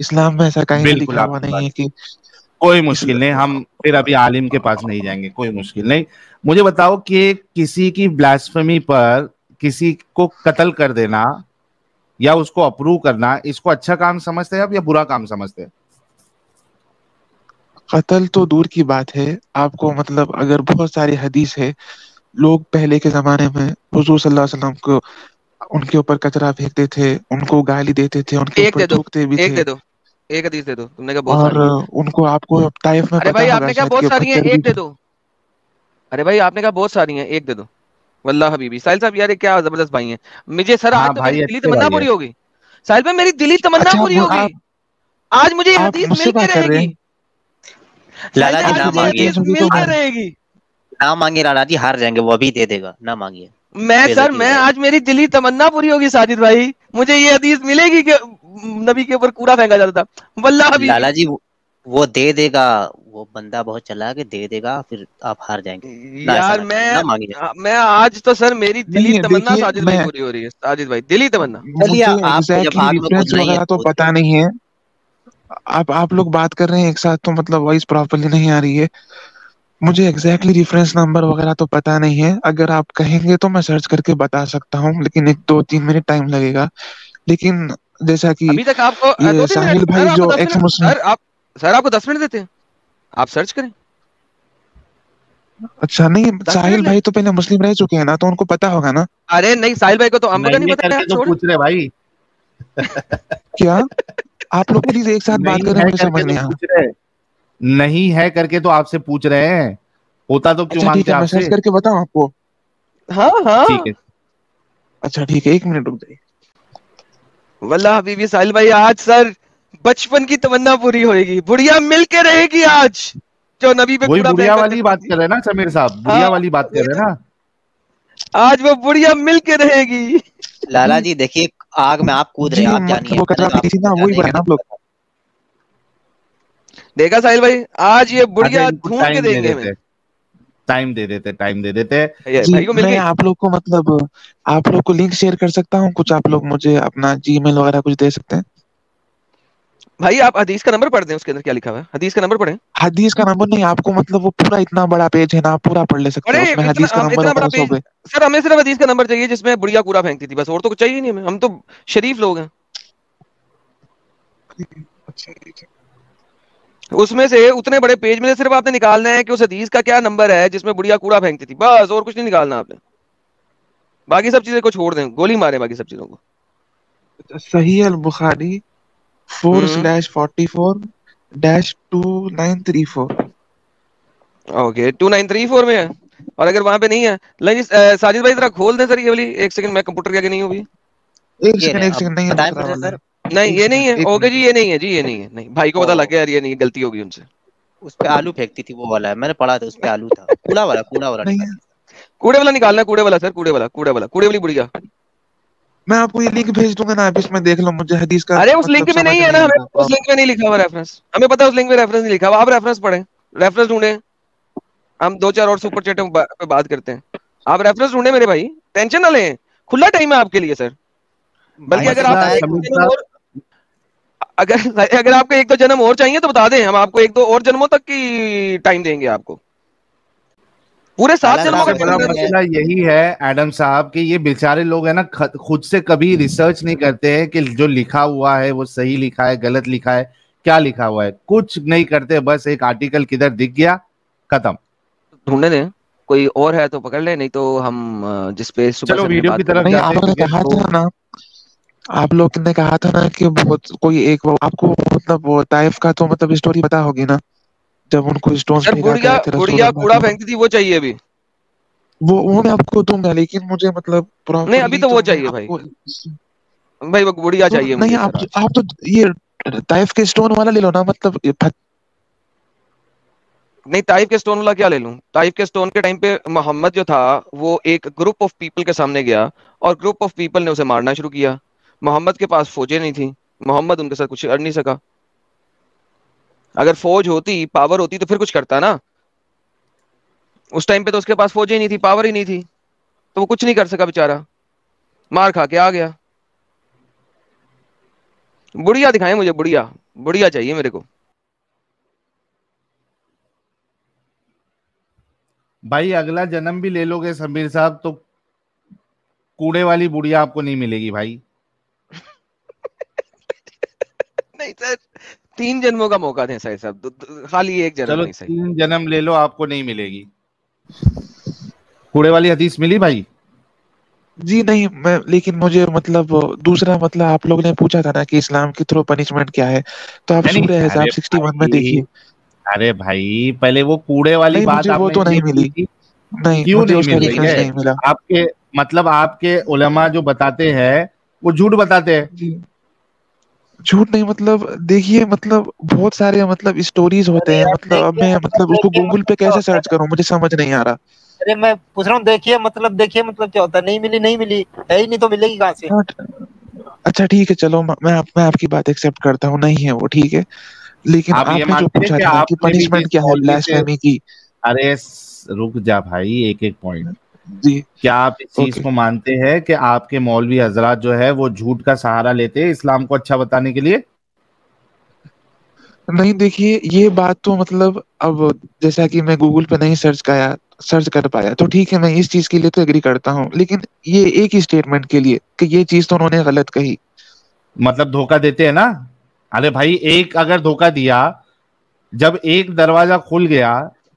اسلام میں ایسا کہیں بھی بالکل لکھا آپ ہوا کی نہیں بات ہے کہ کوئی مشکل نہیں، ہم پھر ابھی عالم کے پاس نہیں جائیں گے، کوئی مشکل نہیں. مجھے بتاؤ کہ کسی کی بلاسفیمی پر کسی کو قتل کر دینا یا اس کو اپروو کرنا، اس کو اچھا کام سمجھتے ہیں آپ یا برا کام سمجھتے ہیں؟ قتل تو دور کی بات ہے. آپ کو مطلب اگر بہت ساری حدیث ہے، لوگ پہلے کے زمانے میں حضور صلی اللہ علیہ وسلم کو ان کے اوپر کچرا پھینکتے تھے، ان کو گالی دیتے تھے، ان کے ایک اوپر دے دو، تھوکتے بھی ایک تھے، دے دو، ایک حدیث دے دو. تم نے کہا بہت اور ساری ہیں. ان کو آپ کو طائف میں ارے پتا بھائی آپ ہوگا نے کہا شاید بہت کہ ساری ہیں، پتھر بھی ایک دے دو. ارے بھائی آپ نے کہا بہت ساری ہیں، ایک دے دو. واللہ حبیبی ساحل صاحب یار یہ کیا زبردست بھائی ہیں. مجھے سر آج ہاں تو میری بھائی دلی اچھے تمنا بھائی ہے. پوری ہوگی. ساحل بھائی میری دلی تمنا اچھا پوری ہوگی. آج مجھے یہ آپ حدیث مجھ مل سے کے بات کر رہے رہے گی. ہیں؟ ساحل لالا بھائی جی آج نہ مجھے یہ مانگیے، حدیث مجھے مل تو کے رہے گی. نہ مانگے لالا جی، ہار جائیں گے، وہ ابھی دے دے گا، نہ مانگیے. میں بے سر عزتی ہو میں جائے آج میری دلی تمنا پوری ہوگی ساجد بھائی. مجھے یہ حدیث ملے گی کہ نبی کے اوپر کوڑا پھینکا جاتا تھا. واللہ گی. حبیبی لالا جی وہ دے دے گا، وہ بندہ بہت چلا کے دے دے گا، پھر آپ ہار جائیں گے. نہ ایسا یار نہ کریں، نہ مانگیے. میں آج تو سر میری دلی نہیں تمنا دیکھیے، ساجد بھائی پوری ہو رہی ہے. ساجد بھائی دلی تمنا. چلیے مجھے آپ کو جب ایگزیکٹلی آگ میں ریفرنس کودنا ہی ہے وغیرہ تو تو پتا نہیں ہے. آپ لوگ بات کر رہے ہیں ایک ساتھ تو مطلب وائس پراپرلی نہیں آ رہی ہے. مجھے ایگزیکٹلی ریفرنس نمبر وغیرہ تو پتا نہیں ہے. اگر آپ کہیں گے تو میں سرچ کر کے بتا سکتا ہوں، لیکن 2-3 منٹ ٹائم لگے گا. لیکن جیسا کہ ابھی تک آپ کو یہ 2-3 منٹ ساحل سر بھائی آپ کو جو 10 ایکس منٹ مسلم، سر آپ کو 10 منٹ دیتے ہیں، آپ سرچ کریں. اچھا نہیں 10 منٹ ساحل لیں. بھائی تو پہلے مسلم رہ چکے ہیں نا، تو ان کو پتا ہوگا نا. ارے نہیں ساحل بھائی کو تو ہم کو تو نہیں نہیں ہے پتا کر ہے، کے تو چھوڑ. پوچھ رہے بھائی. کیا آپ لوگ پلیز ایک ساتھ بات نہیں کریں، ہے مجھے کر کے سمجھ تو نہیں آ رہا. پوچھ رہے، نہیں ہے کر کے تو آپ سے پوچھ رہے ہیں، ہوتا تو کیوں اچھا ٹھیک مانگتے ہے، میں آپ سرچ سے. کر کے بتاؤں آپ کو. ہاں ہاں ٹھیک ہے. اچھا ٹھیک ہے، 1 منٹ رک جائیے. واللہ حبیبی ساحل بھائی آج سر بچپن کی تمنا پوری ہوئے گی. بڑھیا مل کے رہے گی آج، جو نبی پہ وہی کوڑا بڑھیا پھینکا والی کرتی بات تھی. کر رہے ہیں نا سمیر صاحب، ہاں بڑھیا والی بات کر وہی رہے تو. ہیں نا. آج وہ بڑھیا مل کے رہے گی. لالا جی دیکھیے آگ میں آپ کود رہے جی ہیں، آپ مطلب جانیے، وہ میں نے کچرا تو پھینکی آپ تھی کو نا، وہی بچانے بنا کے نا لیے آپ لوگ. بولا تھا. دیکھا ساحل بھائی آج یہ اچھا بڑھیا ان کو ڈھونڈ کے ٹائم دیں دے گے ہمیں. دیتے، ٹائم دے دیتے، ٹائم دے دیتے. جی بھائی کو مل میں گئی. آپ لوگ کو مطلب آپ لوگ کو لنک شیئر کر سکتا ہوں کچھ. آپ لوگ مجھے اپنا جی میل وغیرہ کچھ دے سکتے ہیں. بھائی آپ حدیث کا نمبر پڑھ دیں، اس کے اندر کیا لکھا ہوا ہے حدیث کا نمبر پڑھیں. حدیث کا نمبر نہیں، آپ کو مطلب وہ پورا اتنا بڑا پیج ہے نا، آپ پورا پڑھ لے سکتے ارے ہیں. اس میں اتنا حدیث کا نمبر اتنا بڑا وغیرہ پیج. سب ہے. سر ہمیں صرف حدیث کا نمبر چاہیے جس میں بڑھیا کوڑا پھینکتی تھی، بس اور تو کچھ چاہیے نہیں ہمیں. ہم تو شریف لوگ ہیں. اچھا ٹھیک ہے. اس میں سے اتنے بڑے پیج میں سے صرف آپ نے نکالنا ہے کہ اس حدیث کا کیا نمبر ہے جس میں بڑھیا کوڑا پھینکتی تھی، بس اور کچھ نہیں نکالنا آپ نے. باقی سب چیزیں کو چھوڑ دیں، گولی مارے باقی سب چیزوں کو. صحیح البخاری ہوں 4/44-2934. اوکے 2934 میں ہے. اور اگر وہاں پہ نہیں ہے ساجد بھائی ذرا کھول دیں سر یہ والی. ایک سیکنڈ میں کمپیوٹر کے آگے نہیں ہوں بھی. ایک یہ سیکنڈ رہے ایک اب سیکنڈ نہیں ہے بتائیں دوسرا پھر والا سر. ہے. نہیں ایک یہ سیکنڈ نہیں ہے. ایک اوکے منٹ. جی یہ نہیں ہے، جی یہ نہیں ہے. نہیں بھائی کو او پتا لگ گیا یار یہ نہیں، غلطی ہوگی ان سے. اس پہ آلو پھینکتی تھی، وہ والا ہے، میں نے پڑھا تھا، اس پہ آلو تھا. کوڑا والا نہیں ہے. نکالیے. کوڑے والا نکالنا ہے، کوڑے والا سر، کوڑے والا، کوڑے والا، کوڑے والی بڑھیا. میں آپ کو یہ لنک بھیج دوں گا نا، آپ اس میں دیکھ لو. مجھے حدیث کا ارے اس مطلب لنک میں سمجھ نہیں ہے نہیں نا، آ ہمیں رہا اس لنک پراپر. میں نہیں لکھا ہوا ریفرنس. ہمیں پتا ہے اس لنک میں ریفرنس نہیں لکھا ہوا. آپ ریفرنس پڑھیں، ریفرنس ڈھونڈیں. ہم 2-4 اور سپر چیٹ پہ بات کرتے ہیں. آپ ریفرنس ڈھونڈیں میرے بھائی، ٹینشن نہ لیں. کھلا ٹائم ہے آپ کے لیے سر. بلکہ اگر آپ مسئلہ کو ایک دو سمیر جنم صاحب، اور اگر آپ کو 1-2 جنم اور چاہیے تو بتا دیں، ہم آپ کو 1-2 اور جنموں تک کی ٹائم دیں گے. آپ کو پورے 7 لالا جنموں سب کا سے صاحب ٹائم بڑا دے میں دیں. مسئلہ یہی ہے ایڈم صاحب کہ یہ بیچارے لوگ ہیں نا، خود سے کبھی ریسرچ نہیں کرتے ہیں کہ جو لکھا ہوا ہے وہ صحیح لکھا ہے، غلط لکھا ہے، کیا لکھا ہوا ہے. کچھ نہیں کرتے، بس ایک آرٹیکل کدھر دکھ گیا، ختم. ڈھونڈنے دیں. کوئی اور ہے تو پکڑ لیں، نہیں تو ہم جس پہ صبح چلو سر نے ویڈیو کی بات کرنا. طرف نہیں جاتے آپ ہیں نے کیونکہ کہا شو. تھا نا، آپ لوگ نے کہا تھا نا کہ بہت کوئی ایک آپ کو مطلب وہ طائف کا تو مطلب اسٹوری پتا ہوگی نا، جب ان کو اسٹونز سر پھینکا بڑھیا کرے تھے رسول بڑھیا اللہ کے کوڑا اوپر. پھینکتی تھی، وہ چاہیے ابھی. وہ میں آپ کو دوں گا، لیکن مجھے مطلب نہیں ابھی پراپرلی تو تو وہ میں چاہیے آپ بھائی. کو بھائی وہ بڑھیا تو چاہیے نہیں. مجھے سر آج. آپ تو یہ طائف کے اسٹون والا لے لو نا، مطلب نہیں طائف کے سٹون والا کیا لے لوں. طائف کے سٹون کے ٹائم پہ محمد جو تھا وہ ایک گروپ آف پیپل کے سامنے گیا اور گروپ آف پیپل نے اسے مارنا شروع کیا. محمد کے پاس فوجیں نہیں تھیں، محمد ان کے ساتھ کچھ کر نہیں سکا. اگر فوج ہوتی، پاور ہوتی تو پھر کچھ کرتا نا. اس ٹائم پہ تو اس کے پاس فوجیں نہیں تھی، پاور ہی نہیں تھی، تو وہ کچھ نہیں کر سکا بیچارہ. مار کھا کے آ گیا. بڑھیا دکھائیں مجھے, بڑھیا بڑھیا چاہیے میرے کو. بھائی اگلا جنم بھی لے لو گے سمیر صاحب تو کوڑے والی بڑھیا آپ کو نہیں ملے گی بھائی. نہیں سر, 3 جنموں کا موقع دیں سر صاحب, خالی ایک جنم چلو نہیں. صحیح 3 جنم لے لو, آپ کو نہیں ملے گی. کوڑے والی حدیث ملی بھائی؟ جی نہیں, میں لیکن مجھے مطلب دوسرا, مطلب آپ لوگ نے پوچھا تھا نا کہ اسلام کے تھرو پنشمنٹ کیا ہے, تو آپ نہیں سورہ ارے احزاب 61 میں بھائی, دیکھیے. ارے بھائی پہلے وہ کوڑے والی نہیں, بات مجھے آپ وہ نے تو اس لیے نہیں کی ملی. تھی. نہیں, کیوں مجھے نہیں اس کا مل رہی ریفرنس ہے؟ نہیں ملا. آپ کے مطلب آپ کے علماء جو بتاتے ہیں وہ جھوٹ بتاتے ہیں. جی جھوٹ نہیں, مطلب دیکھیے, مطلب بہت سارے مطلب اسٹوریز ہوتے ارے ہیں, یار مطلب اب دیکھیے میں مطلب مطلب اس کو دیکھیے گوگل پہ مطلب کیا کیسے ہوتا سرچ ہے. کروں, مجھے سمجھ نہیں آ رہا. ارے میں پوچھ رہا ہوں, دیکھیے مطلب کیا ہوتا ہے, نہیں ملی نہیں ملی ہے ہی نہیں تو ملے گی کہاں سے. ہاں, اچھا ٹھیک ہے, چلو میں آپ کی بات ایکسیپٹ کرتا ہوں, نہیں ہے وہ, ٹھیک ہے. لیکن آپ یہ آپ نے جو مانتے ہیں پوچھا کہ تھا نا کہ آپ نے بھی پنشمنٹ جس کیا ہے مولوی سے, بلاسفیمی کی. ارے رک جا بھائی, ایک ایک پوائنٹ. جی کیا آپ اس چیز اوکے. کو مانتے ہیں کہ آپ کے مولوی حضرات جو ہے وہ جھوٹ کا سہارا لیتے ہیں اسلام کو اچھا بتانے کے لیے؟ نہیں دیکھیے, یہ بات تو مطلب اب جیسا کہ میں گوگل پہ نہیں سرچ کر پایا, تو ٹھیک ہے, میں اس چیز کے لیے تو ایگری کرتا ہوں, لیکن یہ ایک ہی اسٹیٹمنٹ کے لیے کہ یہ چیز تو انہوں نے غلط کہی. مطلب دھوکہ دیتے ہیں نا. ارے بھائی ایک اگر دھوکہ دیا, جب ایک دروازہ کھل گیا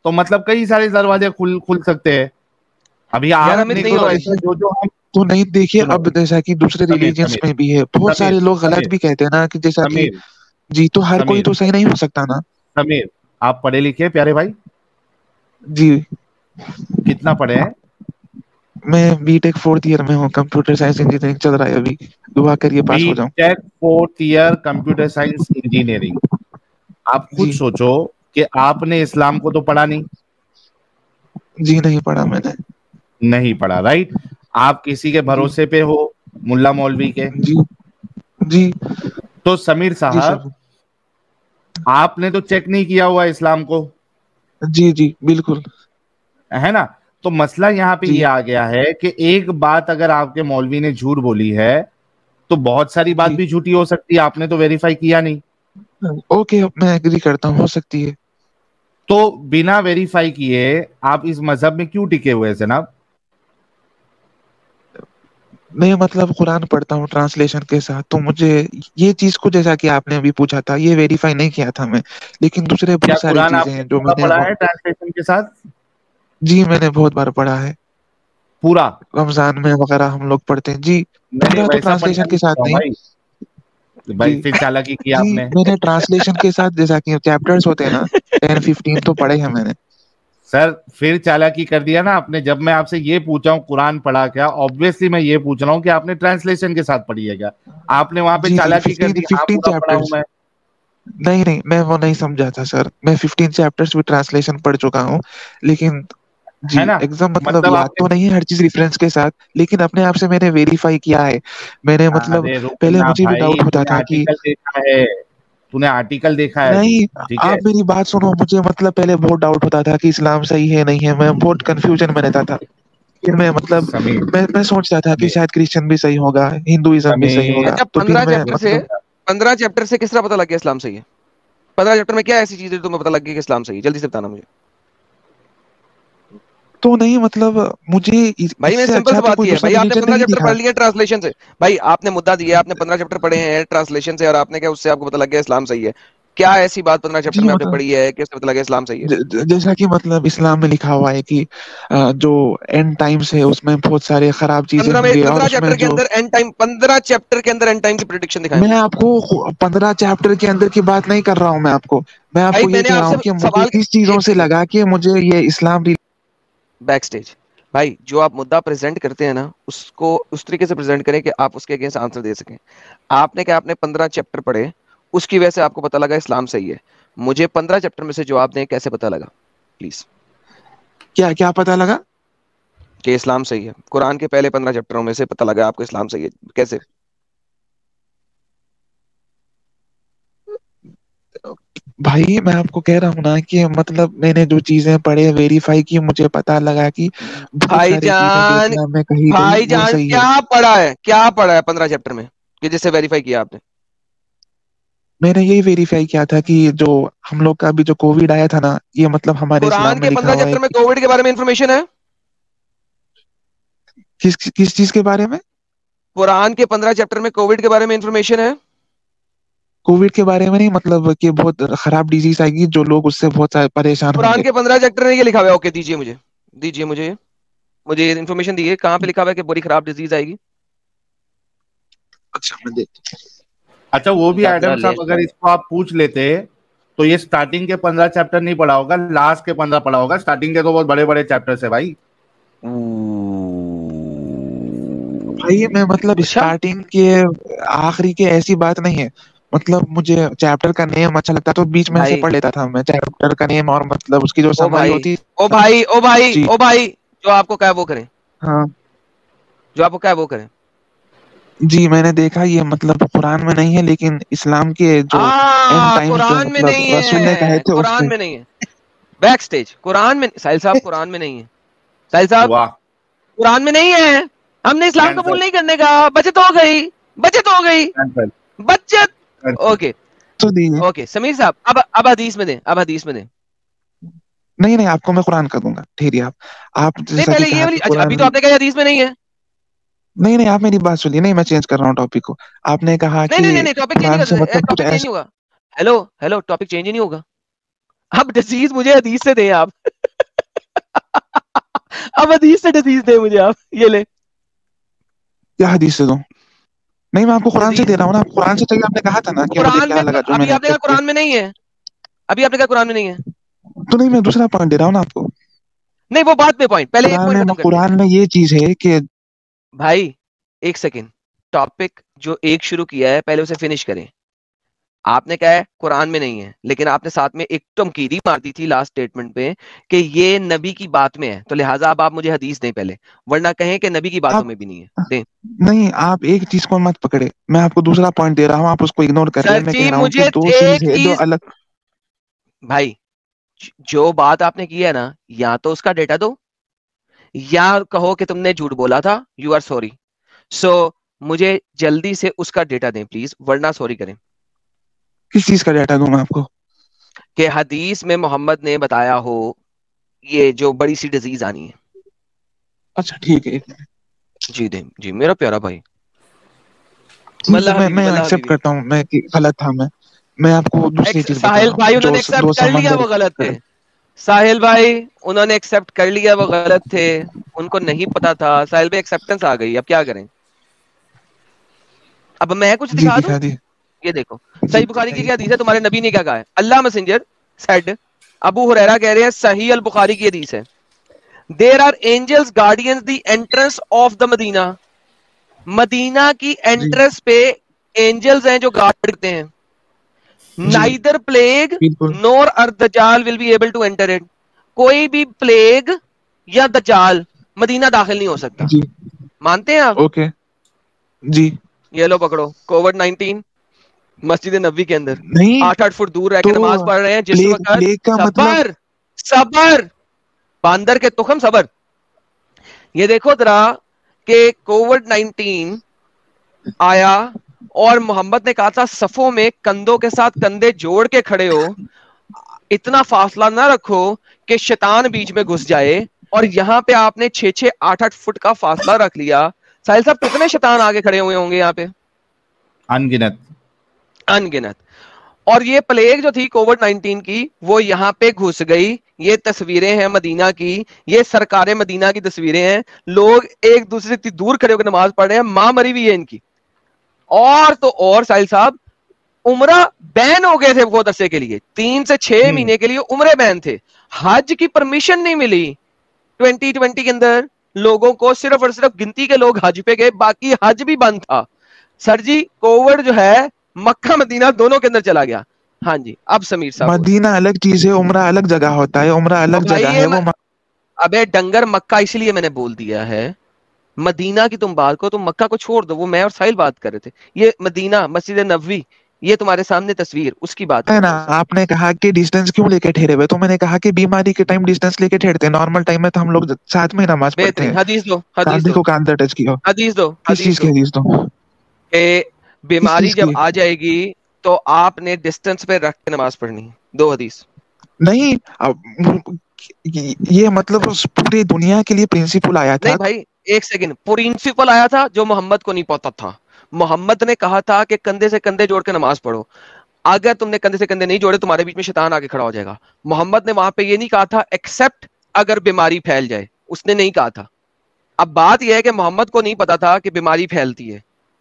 تو مطلب کئی سارے دروازے کھل سکتے ہیں. ابھی یار آپ امت نے نہیں تو ہو رہی. ایسا جو ہم تو نہیں دیکھیے, سنو, اب جیسا کہ دوسرے سمیر ریلیجنس سمیر میں بھی ہے, بہت سمیر سارے لوگ غلط سمیر بھی کہتے ہیں نا, کہ جیسا کہ سمیر جی, تو ہر کوئی سمیر تو صحیح نہیں ہو سکتا نا. سمیر آپ پڑھے لکھے پیارے بھائی؟ جی کتنا پڑھے ہیں؟ میں بی ٹیک 4th ایئر میں ہوں, کمپیوٹر سائنس انجینئرنگ چل رہا ہے ابھی, دعا کریے بی پاس ہو جاؤں. Tech 4th year computer science engineering. آپ خود جی سوچو کہ آپ نے اسلام کو تو پڑھا نہیں. جی نہیں پڑھا میں نے. نہیں پڑھا, رائٹ. آپ کسی کے جی بھروسے پہ ہو, ملا مولوی کے. جی جی تو سمیر جی صاحب سر. آپ نے تو چیک نہیں کیا ہوا اسلام کو, جی جی بالکل. ہے نا. تو مسئلہ یہاں پہ جی یہ آ گیا ہے کہ ایک بات اگر آپ کے مولوی نے جھوٹ بولی ہے تو بہت ساری بات جی بھی جھوٹی ہو سکتی ہے. آپ نے تو ویریفائی کیا نہیں. اوکے, میں ایگری کرتا ہوں, ہو سکتی ہے. تو بنا ویریفائی کیے آپ اس مذہب میں کیوں ٹکے ہوئے ہیں جناب؟ میں مطلب قرآن پڑھتا ہوں ٹرانسلیشن کے ساتھ, تو مجھے یہ چیز کو, جیسا کہ آپ نے ابھی پوچھا تھا, یہ ویریفائی نہیں کیا تھا میں, لیکن دوسرے کیا بہت ساری قرآن چیزیں آپ نے ہیں جو میں پورا نے پڑھا ہے ٹرانسلیشن کے ساتھ؟ جی میں نے بہت بار پڑھا ہے. پورا؟ رمضان میں وغیرہ ہم لوگ پڑھتے ہیں. جی نہیں پورا تو ویسا پڑھنا ٹرانسلیشن کے نہیں ساتھ چاہتا ہوں نہیں. بھائی. بھائی جی پھر چالاکی کیا جی, آپ نے. میں نے ٹرانسلیشن کے ساتھ جیسا کہ چیپٹرز ہوتے ہیں نا 10-15 تو پڑھے ہیں میں نے. سر پھر چالاکی کر دیا نا آپ نے. جب میں آپ سے یہ پوچھا ہوں قرآن پڑھا کیا, آبویسلی میں یہ پوچھ رہا ہوں کہ آپ نے ٹرانسلیشن کے ساتھ پڑھی ہے کیا. آپ نے وہاں پہ جی جی چالاکی کر 15 دی, ہاں پورا پڑھا ہوں چیپٹرز. میں. نہیں میں وہ نہیں سمجھا تھا سر, میں 15 چیپٹرز بھی ٹرانسلیشن پڑھ چکا ہوں, لیکن جی ہے نا. ایگزام مطلب آپ یاد نے, تو نہیں ہے ہر چیز ریفرنس کے ساتھ, لیکن اپنے آپ سے میں نے ویریفائی کیا ہے. میں نے مطلب ارے پہلے رکنا مجھے بھی بھائی, ڈاؤٹ تو ہوتا نے تھا کہ آرٹیکل دیکھا ہے, تو نے آرٹیکل دیکھا ہے ابھی, نہیں, ٹھیک ہے. آپ میری بات سنو, مجھے مطلب پہلے بہت ڈاؤٹ ہوتا تھا کہ اسلام صحیح ہے نہیں ہے, میں بہت کنفیوژن میں رہتا تھا. پھر میں مطلب سمیر میں سوچتا تھا کہ سمیر شاید کرسچن بھی صحیح ہوگا, ہندوازم بھی صحیح سمیر ہوگا, اچھا تو پھر 15 میں چیپٹر سے مطلب 15 چیپٹر سے کس طرح پتہ لگ گیا اسلام صحیح ہے؟ 15 چیپٹر میں کیا ایسی چیز ہے تمہیں پتہ لگ گئی کہ اسلام صحیح ہے؟ جلدی سے بتانا مجھے. تو نہیں مطلب مجھے بھائی اس میں سے سمپل اچھا سی تو بات کوئی کی ہے, دوسرا بھائی آپ نے ریلیجن 15 نہیں چیپٹر دکھا. پڑھ لیے ٹرانسلیشن سے, بھائی آپ نے مدعا دیا, آپ نے 15 چیپٹر پڑھے ہیں ٹرانسلیشن سے, اور آپ نے کیا اس سے آپ کو پتہ لگ گیا اسلام صحیح ہے. کیا ایسی بات 15 چیپٹر جی میں آپ نے مطلب پڑھی ہے کہ اس سے پتہ لگا اسلام صحیح ہے؟ جیسا کہ مطلب اسلام میں لکھا ہوا ہے کہ جو اینڈ ٹائمز ہے اس میں بہت سارے خراب چیزیں ہوں گے, اور 15 اس میں چیپٹر کے جو اندر اینڈ ٹائم, 15 چیپٹر کے اندر اینڈ ٹائم کی پریڈکشن دکھائیں میں مجھے. آپ کو 15 چیپٹر کے اندر کی بات نہیں کر رہا ہوں, میں آپ بھائی کو میں یہ نے کہہ آپ رہا سے ہوں کہ مجھے سوال, کس چیزوں ایک سے سیکنڈ لگا کہ مجھے یہ اسلام بیک سٹیج. بھائی جو آپ مدعا پریزنٹ کرتے ہیں نا, اس کو اس طریقے سے پریزنٹ کریں کہ آپ اس کے اگینسٹ آنسر دے سکیں. آپ نے کہا آپ نے 15 چیپٹر پڑھے, اس کی وجہ سے آپ کو پتہ لگا اسلام صحیح ہے. مجھے 15 چیپٹر میں سے جواب دیں کیسے پتہ لگا پلیز, کیا کیا پتا لگا کہ اسلام صحیح ہے. قرآن کے پہلے 15 چیپٹروں میں سے پتہ لگا آپ کو اسلام صحیح ہے کیسے؟ بھائی میں آپ کو کہہ رہا ہوں نا کہ مطلب میں نے جو چیزیں پڑھے, ویریفائی کی, مجھے پتا لگا کہ بہت بھائی ساری چیزیں جو جان, اسلام میں کہی گئی بھائی وہ جان صحیح ہے. کیا پڑھا ہے, کیا پڑھا ہے 15 چیپٹر میں کہ جس سے ویریفائی کیا آپ نے؟ میں نے یہی ویریفائی کیا تھا کہ جو ہم لوگ کا ابھی جو کووڈ آیا تھا نا، یہ مطلب ہمارے اسلام قرآن میں کے لکھا 15 ہوا ہے چیپٹر میں کووڈ کے بارے میں انفارمیشن ہے. کس چیز کے بارے میں؟ قرآن کے 15 چیپٹر میں کووڈ کے بارے میں انفارمیشن ہے. کووڈ کے بارے میں نہیں، مطلب کہ بہت خراب ڈیزیز آئے گی جو لوگ اس سے بہت پریشان ہوں قرآن گے. کے 15 چیپٹر میں یہ لکھا ہوا ہے. اوکے دیجیے مجھے انفارمیشن دیجیے کہاں پہ لکھا ہوا ہے کہ بڑی خراب ڈیزیز آئے گی. اچھا میں دیکھتا ہوں. اچھا وہ بھی ایڈم صاحب اگر اس کو آپ پوچھ لیتے تو یہ سٹارٹنگ کے 15 چیپٹر نہیں پڑھا ہوگا، لاسٹ کے 15 پڑھا ہوگا. سٹارٹنگ کے تو بہت بڑے بڑے چیپٹر ہے بھائی. بھائی میں مطلب اسٹارٹنگ کے آخری کے ایسی بات نہیں ہے، مطلب مجھے چیپٹر کا نیم اچھا لگتا تو بیچ میں سے پڑھ لیتا تھا میں چیپٹر کا نیم، اور مطلب اس کی جو سمری ہوتی. او بھائی جو آپ کو کہا وہ کریں. ہاں جو آپ کو کہا وہ کریں. جی میں نے دیکھا یہ مطلب قرآن میں نہیں ہے، لیکن اسلام کے جو اینڈ ٹائمز جو قرآن میں مطلب نہیں رسول نے کہے ہے. تھے اس قرآن میں. میں نہیں ہے. بیک سٹیج قرآن میں. ساحل صاحب قرآن میں نہیں ہے. ساحل صاحب واہ قرآن میں نہیں ہے. ہم نے اسلام قبول نہیں کرنے کا. بچت ہو گئی. اوکے اوکے سمیر صاحب اب حدیث میں دیں. نہیں آپ کو میں قرآن کا دوں گا. ٹھیک آپ نہیں جیسا کہ پہلے یہ کہا والی. کہ اچھا ابھی قرآن تو آپ نے کہا حدیث میں نہیں ہے. نہیں آپ میری بات سنیے. نہیں میں چینج کر رہا ہوں ٹاپک کو. آپ نے کہا کہ نہیں ٹاپک چینج قرآن سے نہیں مطلب کچھ ایسا. ہوگا. ہیلو ٹاپک چینج ہی نہیں ہوگا. اب ڈیزیز مجھے حدیث سے دیں آپ. اب حدیث سے ڈیزیز دیں مجھے آپ. یہ لے کیا حدیث سے دوں؟ نہیں میں آپ کو قرآن سے دے رہا ہوں نا. آپ قرآن سے چاہیے. آپ نے کہا تھا نا کہ مجھے قرآن کیا میں. لگا جو میں ابھی نے آپ نے کہا قرآن میں نہیں ہے. تو نہیں میں دوسرا پوائنٹ دے رہا ہوں نا آپ کو. نہیں وہ بات میں پوائنٹ پہلے ایک پوائنٹ ختم کرتے ہیں. قرآن میں یہ چیز ہے کہ بھائی ایک سیکنڈ. ٹاپک جو ایک شروع کیا ہے پہلے اسے فنش کریں. آپ نے کہا ہے قرآن میں نہیں ہے، لیکن آپ نے ساتھ میں ایک تمکیری مار دی تھی لاسٹ سٹیٹمنٹ پہ کہ یہ نبی کی بات میں ہے. تو لہٰذا اب آپ مجھے حدیث دیں پہلے، ورنہ کہیں کہ نبی کی باتوں میں بھی نہیں ہے. دیں. نہیں آپ ایک چیز کو مت پکڑے. میں آپ کو دوسرا پوائنٹ دے رہا ہوں، آپ اس کو اگنور کر رہے ہیں. میں کہہ رہا ہوں کہ دو چیز ہے جو الگ. بھائی جو بات آپ نے کی ہے نا، یا تو اس کا ڈیٹا دو یا کہو کہ تم نے جھوٹ بولا تھا. You are sorry. سو مجھے جلدی سے اس کا ڈیٹا دیں پلیز، ورنہ سوری کریں. کس چیز کا ڈیٹا دوں میں آپ کو؟ کہ حدیث میں محمد نے بتایا ہو یہ جو بڑی سی ڈیزیز آنی ہے. اچھا ٹھیک ہے. جی دیں. جی میرا پیارا بھائی. میں ایکسپٹ کرتا ہوں میں غلط تھا. میں آپ کو دوسری چیز بتا رہا بھائی ہوں انہوں نے ایکسپٹ کر لیا وہ غلط تھے. ساحل بھائی انہوں نے ایکسپٹ کر لیا وہ غلط تھے. ان کو نہیں پتا تھا. ساحل بھائی ایکسپٹنس آ گئی. اب کیا کریں؟ اب میں کچھ دکھا دوں. یہ دیکھو صحیح بخاری کی کیا حدیث ہے. تمہارے نبی نے کیا کہا ہے؟ اللہ میسنجر سیڈ. ابو ہریرہ کہہ رہے ہیں صحیح البخاری کی حدیث ہے. There are angels guardians the entrance of the Medina. Medina کی انٹرنس پہ اینجلز ہیں جو گارڈ کرتے ہیں. Neither plague nor دجال will be able to enter it. کوئی بھی پلیگ یا دجال مدینہ داخل نہیں ہو سکتا. مانتے ہیں آپ؟ اوکے جی. یہ لو پکڑو. کووڈ-19 مسجد نبوی کے اندر 8 فٹ دور رہ کے نماز پڑھ رہے ہیں جس وقت. صبر باندر کے تخم صبر. یہ دیکھو ذرا کہ کووڈ-19 آیا اور محمد نے کہا تھا صفوں میں کندھوں کے ساتھ کندھے جوڑ کے کھڑے ہو. اتنا فاصلہ نہ رکھو کہ شیطان بیچ میں گھس جائے. اور یہاں پہ آپ نے 6-8 فٹ کا فاصلہ رکھ لیا. ساحل صاحب کتنے شیطان آگے کھڑے ہوئے ہوں گے یہاں پہ؟ انگنت. اور یہ پلیگ جو تھی کووڈ-19 کی وہ یہاں پہ گھس گئی. یہ تصویریں ہیں مدینہ کی. یہ سرکار مدینہ کی تصویریں ہیں. لوگ ایک دوسرے سے دور کھڑے ہو کے نماز پڑھ رہے ہیں. ماں مری ہوئی ہے ان کی. اور تو اور ساحل صاحب عمرہ بین ہو گئے تھے بہت عرصے کے لیے. 3 سے 6 مہینے کے لیے عمرے بین تھے. حج کی پرمیشن نہیں ملی 2020 کے اندر. لوگوں کو صرف اور صرف گنتی کے لوگ حج پہ گئے، باقی حج بھی بند تھا. سر جی کووڈ جو ہے مکہ مدینہ دونوں کے اندر چلا گیا. ہاں جی اب سمیر صاحب. مدینہ الگ چیز ہے، عمرہ الگ جگہ ہوتا ہے. عمرہ الگ جگہ ہے. وہ ابے ڈنگر مکہ اس لیے میں نے بول دیا ہے. مدینہ کی تم بات کو، تم مکہ کو چھوڑ دو. وہ میں اور ساحل بات کر رہے تھے. یہ مدینہ مسجد نبوی یہ تمہارے سامنے تصویر اس کی بات ہے نا. آپ نے کہا کہ ڈسٹینس کیوں لے کے ٹھہرے ہوئے، تو میں نے کہا کہ بیماری کے ٹائم ڈسٹینس لے کے ٹھہرتے ہیں. نارمل ٹائم میں تو ہم لوگ ساتھ میں نماز پڑھتے ہیں. حدیث دو. کاندھے کو کاندھا ٹچ کیا. حدیث دو. کس چیز کی حدیث دو؟ بیماری جب آ جائے گی تو آپ نے ڈسٹینس پہ رکھ کے نماز پڑھنی ہے. 2 حدیث نہیں یہ مطلب پوری دنیا کے لیے پرنسپل آیا تھا. نہیں بھائی ایک سیکنڈ, پرنسپل آیا تھا جو محمد کو نہیں پتا تھا. محمد نے کہا تھا کہ کندھے سے کندھے جوڑ کے نماز پڑھو. اگر تم نے کندھے سے کندھے نہیں جوڑے تمہارے بیچ میں شیطان آگے کھڑا ہو جائے گا. محمد نے وہاں پہ یہ نہیں کہا تھا ایکسپٹ اگر بیماری پھیل جائے, اس نے نہیں کہا تھا. اب بات یہ ہے کہ محمد کو نہیں پتا تھا کہ بیماری پھیلتی ہے,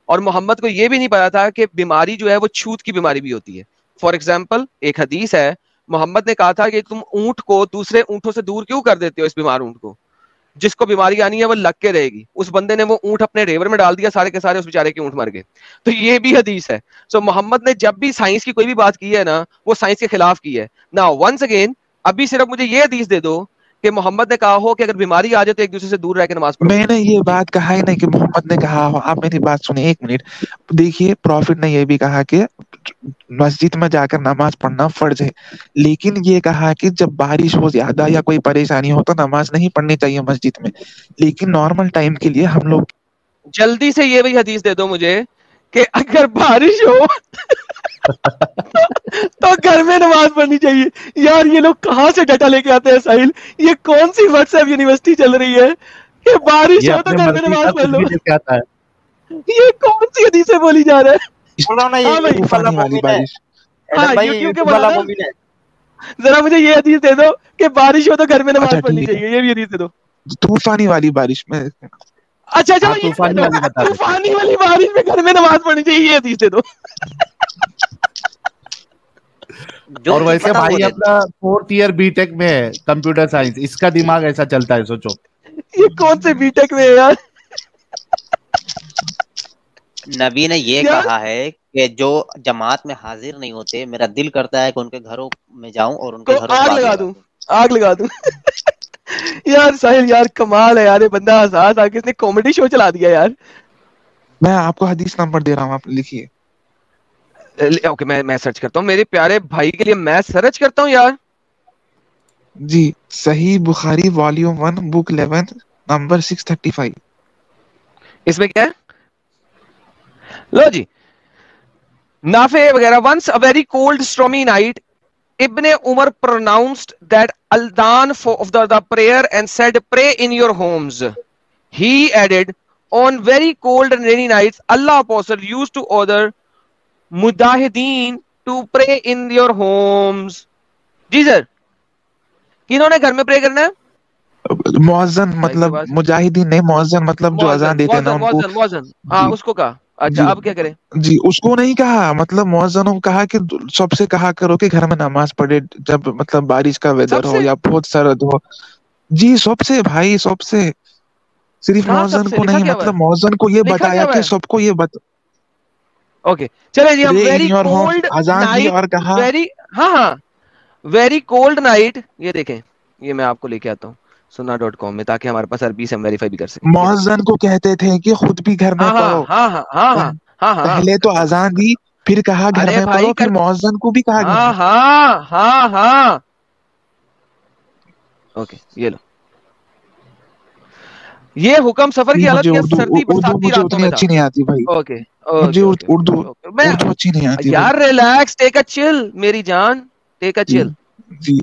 اور محمد کو یہ بھی نہیں پتا تھا کہ بیماری جو ہے وہ چھوت کی بیماری بھی ہوتی ہے. فار ایگزامپل ایک حدیث ہے, محمد نے کہا تھا کہ تم اونٹ کو دوسرے اونٹوں سے دور کیوں کر دیتے ہو, اس بیمار اونٹ کو, جس کو بیماری آنی ہے وہ لگ کے رہے گی. اس بندے نے وہ اونٹ اپنے ریور میں ڈال دیا, سارے کے سارے اس بیچارے کے اونٹ مر گئے. تو یہ بھی حدیث ہے. سو محمد نے جب بھی سائنس کی کوئی بھی بات کی ہے نا, وہ سائنس کے خلاف کی ہے. نا ونس اگین ابھی صرف مجھے یہ حدیث دے دو کہ محمد نے کہا ہو کہ اگر بیماری آ جائے تو ایک دوسرے سے دور رہ کے نماز پڑھو. میں نے یہ بات کہا ہی نہیں کہ محمد نے کہا ہو. آپ میری بات سنیں ایک منٹ. دیکھیے پروفٹ نے یہ بھی کہا کہ مسجد میں جا کر نماز پڑھنا فرض ہے, لیکن یہ کہا کہ جب بارش ہو زیادہ یا کوئی پریشانی ہو تو نماز نہیں پڑھنی چاہیے مسجد میں. لیکن نارمل ٹائم کے لیے ہم لوگ جلدی سے یہ بھی حدیث دے دو مجھے کہ اگر بارش ہو تو گھر میں نماز پڑھنی چاہیے. یار یہ لوگ کہاں سے ڈیٹا لے کے آتے ہیں ساحل, یہ کون سی واٹس ایپ یونیورسٹی چل رہی ہے کہ بارش ہو تو گھر میں نماز پڑھ لو؟ یہ کون سی حدیث بولی جا رہا ہے؟ طوفانی والی بارش. ہاں یوٹیوب کے والا ذرا مجھے یہ حدیث دے دو کہ بارش ہو تو گھر میں نماز پڑھنی چاہیے, یہ بھی حدیث دے دو. طوفانی والی بارش میں اچھا طوفانی والی بارش میں گھر میں نماز پڑھنی چاہیے, یہ حدیث دے دو. اور ویسے بھائی اپنا 4th ایئر بی ٹیک میں ہے کمپیوٹر سائنس, اس کا دماغ ایسا چلتا ہے, سوچو یہ کون سے بی ٹیک میں ہے یار. نبی نے یہ کہا ہے کہ جو جماعت میں حاضر نہیں ہوتے, میرا دل کرتا ہے کہ ان کے گھروں میں جاؤں اور ان کے گھروں آگ لگا دوں. یار ساحل یار کمال ہے یار, بندہ آزاد آ کے اس نے کامیڈی شو چلا دیا یار. میں آپ کو حدیث نمبر دے رہا ہوں, آپ لکھیے. اوکے میں سرچ کرتا ہوں, میرے پیارے بھائی کے لیے میں سرچ کرتا ہوں یار. جی صحیح بخاری والیوم 1 بک 11 نمبر 635. اس میں کیا ہے؟ لو جی, نافع وغیرہ. Once a very cold stormy night Ibn Umar pronounced that Aldan of the prayer and said, pray in your homes. He added, on very cold and rainy nights, Allah Apostle used to order Mujahideen to pray in your homes. جی سر, کنہوں نے گھر میں پرے کرنا ہے؟ مؤذن, مطلب مجاہدین نہیں, مؤذن مطلب جو اذان دیتے ہیں نا ان کو. مؤذن, ہاں اس کو کہا. اچھا اب کیا کریں؟ جی اس کو نہیں کہا, مطلب مؤذنوں کو کہا کہ سب سے کہا کرو کہ گھر میں نماز پڑھے جب مطلب بارش کا ویدر ہو یا بہت سرد ہو. جی سب سے بھائی, سب سے, صرف مؤذن کو نہیں, مطلب مؤذن کو یہ بتایا کہ سب کو یہ اوکے چلے جی. ہم ویری کولڈ نائٹ, ہاں ویری کولڈ نائٹ, یہ دیکھیں یہ میں آپ کو لے کے آتا ہوں sunnah.com میں, تاکہ ہمارے پاس عربی سے ہم ویریفائی بھی کر سکیں. مؤذن کو کہتے تھے کہ خود بھی گھر میں پڑھو. ہاں پہلے تو اذان دی, پھر کہا گھر میں پڑھو, پھر مؤذن کو بھی کہا. ہاں اوکے یہ لو, یہ حکم سفر کی حالت یا سردی برساتی راتوں میں تھا. اچھی نہیں آتی بھائی, اوکے مجھے اردو اچھی نہیں آتی یار. ریلیکس, ٹیک اے چل میری جان, ٹیک اے چل. جی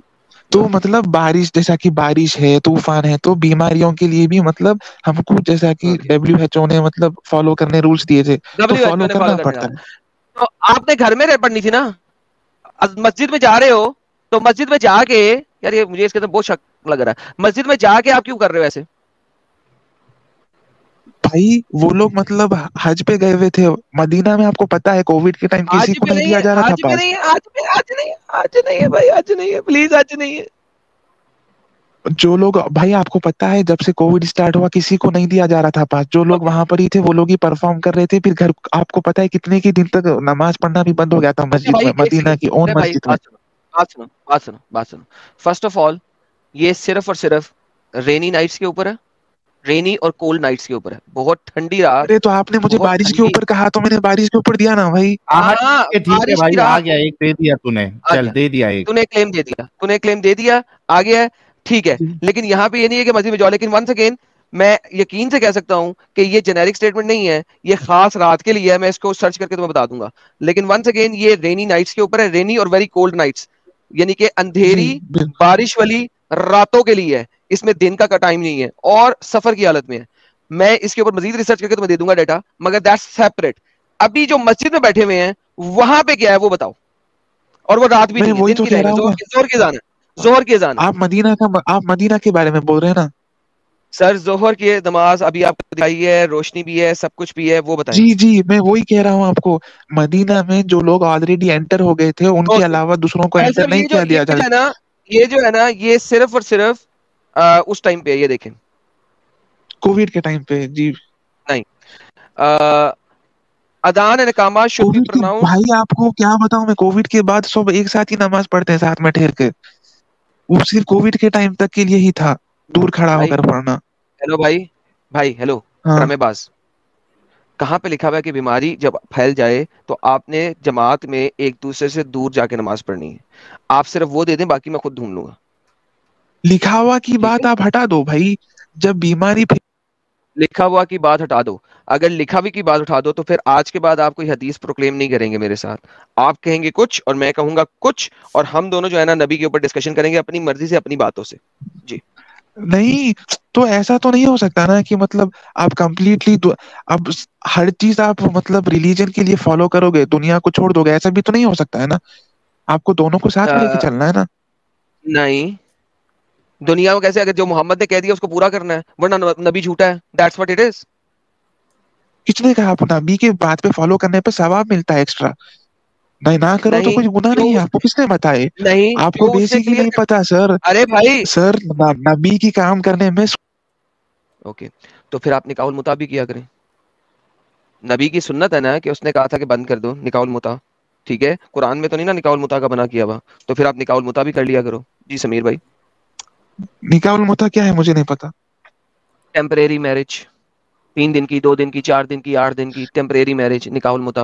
تو مطلب بارش, جیسا کہ بارش ہے, طوفان ہے, تو بیماریوں کے لیے بھی مطلب ہم کو جیسا کہ WHO نے مطلب فالو کرنے رولز دیے تھے تو فالو کرنا پڑتا ہے. تو آپ نے گھر میں پڑھنی تھی نا, مسجد میں جا رہے ہو تو مسجد میں جا کے, یار یہ مجھے اس کے اندر بہت شک لگ رہا ہے, مسجد میں جا کے آپ کیوں کر رہے ہو ایسے؟ بھائی وہ لوگ مطلب حج پہ گئے ہوئے تھے مدینہ میں, آپ کو پتا ہے کووڈ کے ٹائم کسی کو نہیں دیا جا رہا تھا پاس. آج نہیں ہے بھائی, آج نہیں ہے پلیز, آج نہیں ہے. جو لوگ بھائی آپ کو پتا ہے جب سے کووڈ اسٹارٹ ہوا کسی کو نہیں دیا جا رہا تھا پاس, جو لوگ وہاں پر ہی تھے وہ لوگ ہی پرفارم کر رہے تھے. پھر گھر آپ کو پتا ہے کتنے کی دن تک نماز پڑھنا بھی بند ہو گیا تھا مسجد میں, مدینہ کی اون مسجد میں. بات سنو. فرسٹ آف آل یہ صرف اور صرف رینی نائٹس کے اوپر ہے, رینی اور کولڈ نائٹس کے اوپر ہے. بہت ٹھنڈی رات. ارے تو آپ نے مجھے بارش کے اوپر کہا تو میں نے بارش کے اوپر دیا نا بھائی. ٹھیک ہے بھائی, آ گیا ایک دے دیا تو نے, چل دے دیا ایک, تو نے کلیم دے دیا, آ گیا ہے ٹھیک ہے. لیکن یہاں پہ یہ نہیں ہے کہ مسجد میں جاؤ. لیکن ونس اگین میں یقین سے کہہ سکتا ہوں کہ یہ جنیرک اسٹیٹمنٹ نہیں ہے, یہ خاص رات کے لیے ہے, میں اس کو سرچ کر کے تمہیں بتا دوں گا. لیکن ونس اگین یہ رینی نائٹس کے اوپر ہے, رینی اور ویری کولڈ نائٹس, یعنی کہ اندھیری بارش والی راتوں کے لیے ہے, اس میں دن کا ٹائم نہیں ہے اور سفر کی حالت میں ہے. میں اس کے اوپر مزید ریسرچ کر کے تمہیں دے دوں گا ڈیٹا, مگر دیٹس سیپریٹ. ابھی جو مسجد میں بیٹھے ہوئے ہیں وہاں پہ کیا ہے وہ بتاؤ, اور وہ رات بھی میں نہیں وہی ہے, دن تو کی کہہ ٹائم رہا ہے, ہوں زہر کی اذان ہے, زہر کی اذان ہے. آپ مدینہ کے بارے میں بول رہے ہیں نا. سر ظہر کی نماز ابھی آپ کو دکھائی ہے, روشنی بھی ہے, سب کچھ بھی ہے, وہ بتائیں. جی میں وہی کہہ رہا ہوں آپ کو, مدینہ میں جو لوگ آلریڈی انٹر ہو گئے تھے ان کے علاوہ دوسروں کو انٹر صاحب نہیں کیا دیا جائے. یہ جو ہے نا یہ صرف اور صرف اس ٹائم پہ, یہ دیکھیں کووڈ کے ٹائم پہ. جی نہیں, اذان and اقامات should be کووڈ کے pronounced. بھائی آپ کو کیا بتاؤں میں, کووڈ کے بعد سب ایک ساتھ ہی نماز پڑھتے ہیں ساتھ میں ٹھہر کے. وہ صرف کووڈ کے ٹائم تک کے لیے ہی تھا, دور کھڑا ہو بھائی کر پڑھنا. ہیلو بھائی ہیلو ہاں ڈرامے باز, کہاں پہ لکھا ہوا ہے کہ بیماری جب پھیل جائے تو آپ نے جماعت میں ایک دوسرے سے دور جا کے نماز پڑھنی ہے؟ آپ صرف وہ دے دیں, باقی میں خود ڈھونڈ لوں گا. لکھا ہوا کی ٹھیک بات ہے, آپ ہٹا دو بھائی, جب بیماری لکھا ہوا کی بات ہٹا دو. اگر لکھا ہوئی کی بات اٹھا دو تو پھر آج کے بعد آپ کوئی حدیث پروکلیم نہیں کریں گے میرے ساتھ. آپ کہیں گے کچھ اور میں کہوں گا کچھ, اور ہم دونوں جو ہے نا نبی کے اوپر ڈسکشن کریں گے اپنی مرضی سے, اپنی باتوں سے. جی نہیں تو ایسا تو نہیں ہو سکتا نا کہ مطلب آپ کمپلیٹلی اب ہر چیز آپ مطلب ریلیجن کے لیے فالو کرو گے, دنیا کو چھوڑ دو گے, ایسا بھی تو نہیں ہو سکتا ہے نا. آپ کو دونوں کو ساتھ میں لے کے چلنا ہے نا. نہیں, دنیا کو کیسے, اگر جو محمد نے کہہ دیا اس کو پورا کرنا ہے, ورنہ نبی جھوٹا ہے. That's what it is. کس نے کہا, آپ نبی کے بات پہ فالو کرنے پہ ثواب ملتا ہے ایکسٹرا, نہیں نہ کرو تو نہیں, کچھ گناہ نہیں ہے. آپ کو کس نے بتائے, نہیں آپ کو کیوں, اس نے بیسک ہی کلیئر نہیں پتا سر. ارے بھائی سر نبی کی کام کرنے میں اوکے, تو پھر آپ نکاح المتا بھی کیا کریں. نبی کی سنت ہے نا کہ اس نے کہا تھا کہ بند کر دو نکاح المتا, ٹھیک ہے, قرآن میں تو نہیں نا نکاح المتا کا بنا کیا ہوا, تو پھر آپ نکاح المتا بھی کر لیا کرو. جی سمیر بھائی. نکاح المتا کیا ہے مجھے نہیں پتا. ٹیمپریری میرج, 3 دن کی, 2 دن کی, 4 دن کی, 8 دن کی ٹیمپریری میرج, نکاح المتا.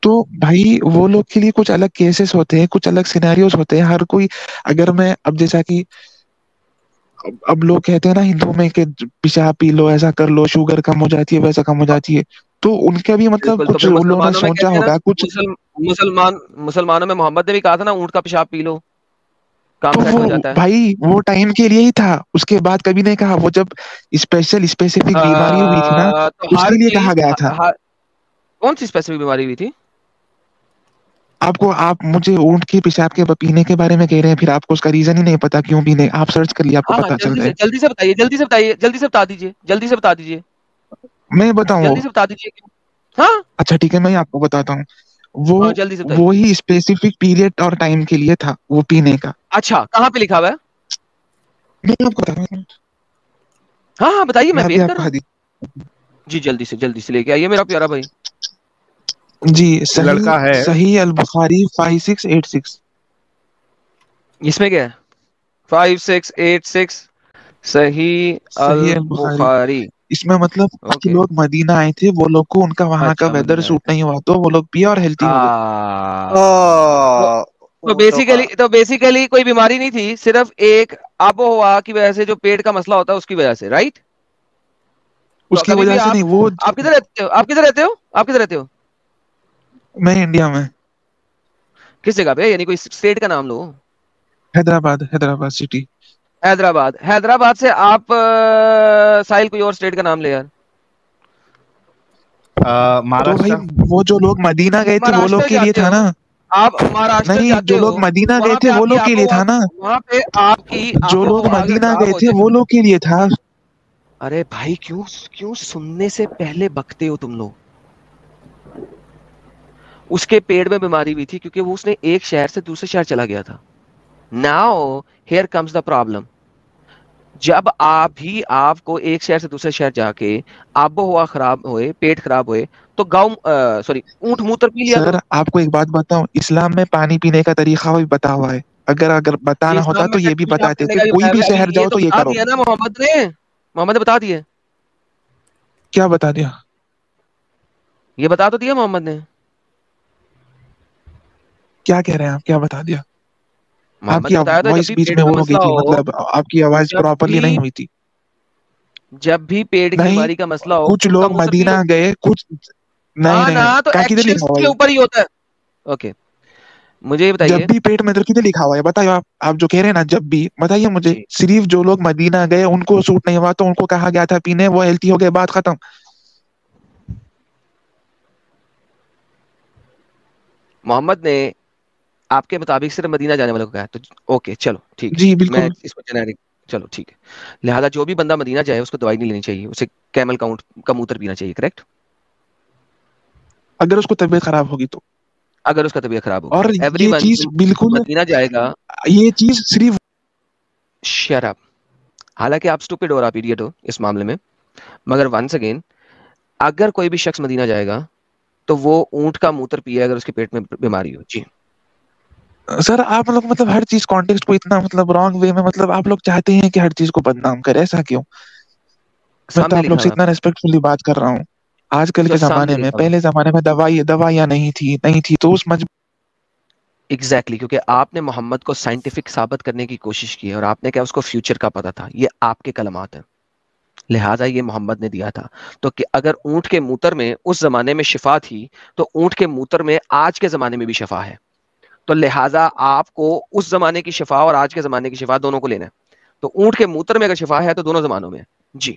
تو بھائی وہ لوگ کے لیے کچھ الگ کیسز ہوتے ہیں, کچھ الگ سینیریوز ہوتے ہیں. ہر کوئی اگر میں اب جیسا کہ اب لوگ کہتے ہیں نا ہندوؤں میں کہ پیشاب پی لو, ایسا کر لو, شوگر کم ہو جاتی ہے, ویسا کم ہو جاتی ہے, تو ان کا بھی مطلب بالکل, تو کچھ پھر ان لوگوں نے مسلمانوں میں سوچا کہتے ہیں نا, ہوگا کچھ. مسلمانوں میں محمد نے بھی کہا تھا نا اونٹ کا پیشاب پی لو, کام تو سیٹ ہو وہ جاتا ہے. بھائی وہ ٹائم کے لیے ہی تھا, اس کے بعد کبھی نہیں کہا. وہ جب اسپیسیفک بیماری ہوئی تھی نا, تو اس ہر کے لیے کہا چیز گیا تھا. کون سی اسپیسیفک بیماری ہوئی تھی؟ آپ مجھے اونٹ کے پیشاب کے پینے کے بارے میں کہہ رہے ہیں, پھر آپ کو اس کا ریزن ہی نہیں پتا کیوں پینے. آپ سرچ کر لیے, آپ کو ہاں پتا چل جلدی جائے. سے جلدی سے بتائیے, جلدی سے بتائیے, جلدی سے بتا دیجیے, جلدی سے بتا دیجیے, میں بتاؤں, جلدی سے بتا دیجیے. ہاں اچھا ٹھیک ہے, میں آپ کو بتاتا ہوں. ہاں وہ جلدی سے بتائیے. وہی اسپیسیفک پیریڈ اور ٹائم کے لیے تھا وہ پینے کا. اچھا کہاں پہ لکھا ہوا ہے؟ میں آپ کو بتا رہا ہوں, ہاں ہاں بتائیے, میں ابھی ویٹ آپ کر کو رہا ہوں. جی جلدی سے لے کے آئیے میرا پیارا بھائی. جی لڑکا ہے صحیح البخاری 5686. اس میں کیا ہے 5686 صحیح البخاری, البخاری. اس میں مطلب کچھ اوکے لوگ مدینہ آئے تھے, وہ لوگ کو ان کا وہاں کا اچھا ویدر مدینہ سوٹ نہیں ہوا, تو وہ لوگ پیا اور ہیلتھی ہو گئے. تو اونٹوں کا بیسیکلی کوئی بیماری نہیں تھی, صرف ایک آب و ہوا کی وجہ سے جو پیٹ کا مسئلہ ہوتا ہے اس کی وجہ سے, رائٹ. اس تو کی کبھی وجہ بھی سے آپ نہیں, وہ آپ کدھر رہتے ہو, آپ کدھر رہتے ہو میں انڈیا میں کس جگہ پہ, یعنی کوئی اسٹیٹ کا نام لو. حیدرآباد سٹی. حیدرآباد سے آپ ساحل کوئی اور اسٹیٹ کا نام لے یار. تو بھائی مہاراشٹر. وہ جو لوگ مدینہ گئے تھے وہ لوگ مہاراشٹر کے لیے جاتے تھا ہو نا. آپ, مہاراشٹر نہیں, جاتے جو ہو لوگ مدینہ گئے وہاں تھے پہ وہ آپ کی لوگ کے آب و لیے ہوا, تھا نا. وہاں پہ آپ کی آب جو و لوگ ہوا اگر مدینہ خراب گئے ہو تھے جائے. وہ لوگ کے لیے تھا. ارے بھائی کیوں سننے سے پہلے بکتے ہو تم لوگ. اس کے پیڑ میں بیماری ہوئی تھی کیونکہ وہ اس نے ایک شہر سے دوسرے شہر چلا گیا تھا. Now here comes the problem. جب آپ کو ایک شہر سے دوسرے شہر جا کے آب و ہوا خراب ہوئے, پیٹ خراب ہوئے, تو اونٹ موتر پی لیا سر کرو. آپ کو ایک بات بتاؤں, اسلام میں پانی پینے کا طریقہ بھی بتا ہوا ہے. اگر یہ بتانا ہوتا اسلام میں تو یہ بھی پیشاب بتاتے کرنے کہ کا بھی کوئی بتایا بھی ہوا ہے. شہر یہ جاؤ تو تو یہ بتا کرو. دیا نا محمد نے بتا دیا. کیا بتا دیا؟ یہ بتا تو دیا محمد نے. کیا کہہ رہے ہیں آپ, کیا بتا دیا؟ آپ محمد کی نے بتایا تھا جب وائس بھی بیچ پیٹ میں کا وہ ہو گئی مسئلہ تھی, ہو, مطلب آپ کی آواز جب پراپرلی بھی نہیں ہوئی تھی. جب بھی پیٹ کی نہیں بیماری کا مسئلہ ہو کچھ لوگ مدینہ گئے کچھ نہیں نا تو کدھر ایکشن لکھا ہوا کے ہے اوپر ہی ہوتا ہے. اوکے مجھے یہ جب بتائیے بھی پیٹ میں درد کدھر لکھا ہوا ہے بتائیے آپ جو کہہ رہے ہیں نا جب بھی بتائیے مجھے جی صرف جو لوگ مدینہ گئے ان کو سوٹ نہیں ہوا تو ان کو کہا گیا تھا پینے وہ ہیلتھی ہو گئے بات ختم. محمد نے آپ کے مطابق صرف مدینہ جانے والوں کو کہا تو اوکے چلو ٹھیک ہے جی میں بالکل اس کو جنیرک چلو ٹھیک ہے. لہٰذا جو بھی بندہ مدینہ جائے اس کو دوائی نہیں لینی چاہیے, اسے کیمل کا موتر پینا چاہیے, کریکٹ؟ اگر اس کو طبیعت خراب ہوگی تو. اگر اس کا طبیعت خراب ہوگی اور تو ایوری یہ ون چیز بالکل مدینہ جائے گا یہ چیز صرف شراب, حالانکہ آپ اسٹوپڈ ہو اور آپ ایڈیٹ ہو اس معاملے میں, مگر ونس اگین اگر کوئی بھی شخص مدینہ جائے گا تو وہ اونٹ کا موتر پیے اگر اس کے پیٹ میں بیماری ہو. جی سر آپ لوگ مطلب ہر چیز کانٹیکسٹ کو اتنا مطلب رانگ وے میں مطلب آپ لوگ چاہتے ہیں کہ ہر چیز کو بدنام کرے, ایسا کیوں؟ میں تو سامنے آپ لوگ لکھا سے ہوا اتنا ریسپیکٹفلی بات کر رہا ہوں. آج کل جو کے سامنے زمانے میں لکھا ہوا پہلے زمانے میں دوائیاں نہیں تھی تو اس ایگزیکٹلی کیونکہ آپ نے محمد کو سائنٹیفک ثابت کرنے کی کوشش کی ہے اور آپ نے کہا اس کو فیوچر کا پتا تھا. یہ آپ کے کلمات ہیں, لہٰذا یہ محمد نے دیا تھا. تو کہ اگر اونٹ کے موتر میں اس زمانے میں شفا تھی تو اونٹ کے موتر میں آج کے زمانے میں بھی شفا ہے. تو لہٰذا آپ کو اس زمانے کی شفا اور آج کے زمانے کی شفا دونوں کو لینا ہے. تو اونٹ کے موتر میں اگر شفا ہے تو دونوں زمانوں میں. جی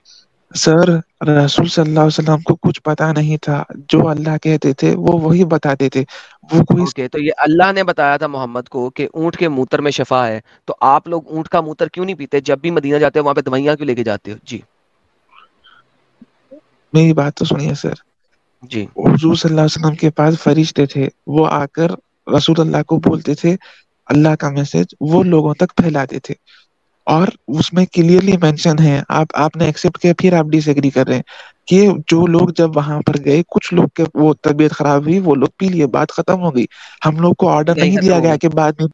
سر رسول صلی اللہ علیہ وسلم کو کچھ پتا نہیں تھا, جو اللہ کہتے تھے وہ وہی بتاتے تھے. وہ کوئی اوکے تو یہ اللہ نے بتایا تھا محمد کو کہ اونٹ کے موتر میں شفا ہے, تو آپ لوگ اونٹ کا موتر کیوں نہیں پیتے؟ جب بھی مدینہ جاتے ہو وہاں پہ دوائیاں کیوں لے کے جاتے ہو؟ جی میری بات تو سنیے سر. جی حضور صلی اللہ علیہ وسلم کے پاس فرشتے تھے, وہ آ کر رسول اللہ کو بولتے تھے اللہ کا میسج وہ لوگوں تک پھیلاتے تھے. اور اس میں کلیئرلی مینشن ہے, آپ نے ایکسپٹ کیا پھر آپ ڈس ایگری کر رہے ہیں کہ جو لوگ جب وہاں پر گئے کچھ لوگ کے وہ طبیعت خراب ہوئی وہ لوگ پی لیے, بات ختم ہو گئی. ہم لوگ کو آرڈر نہیں ختم دیا گیا ہوئی, کہ بعد میں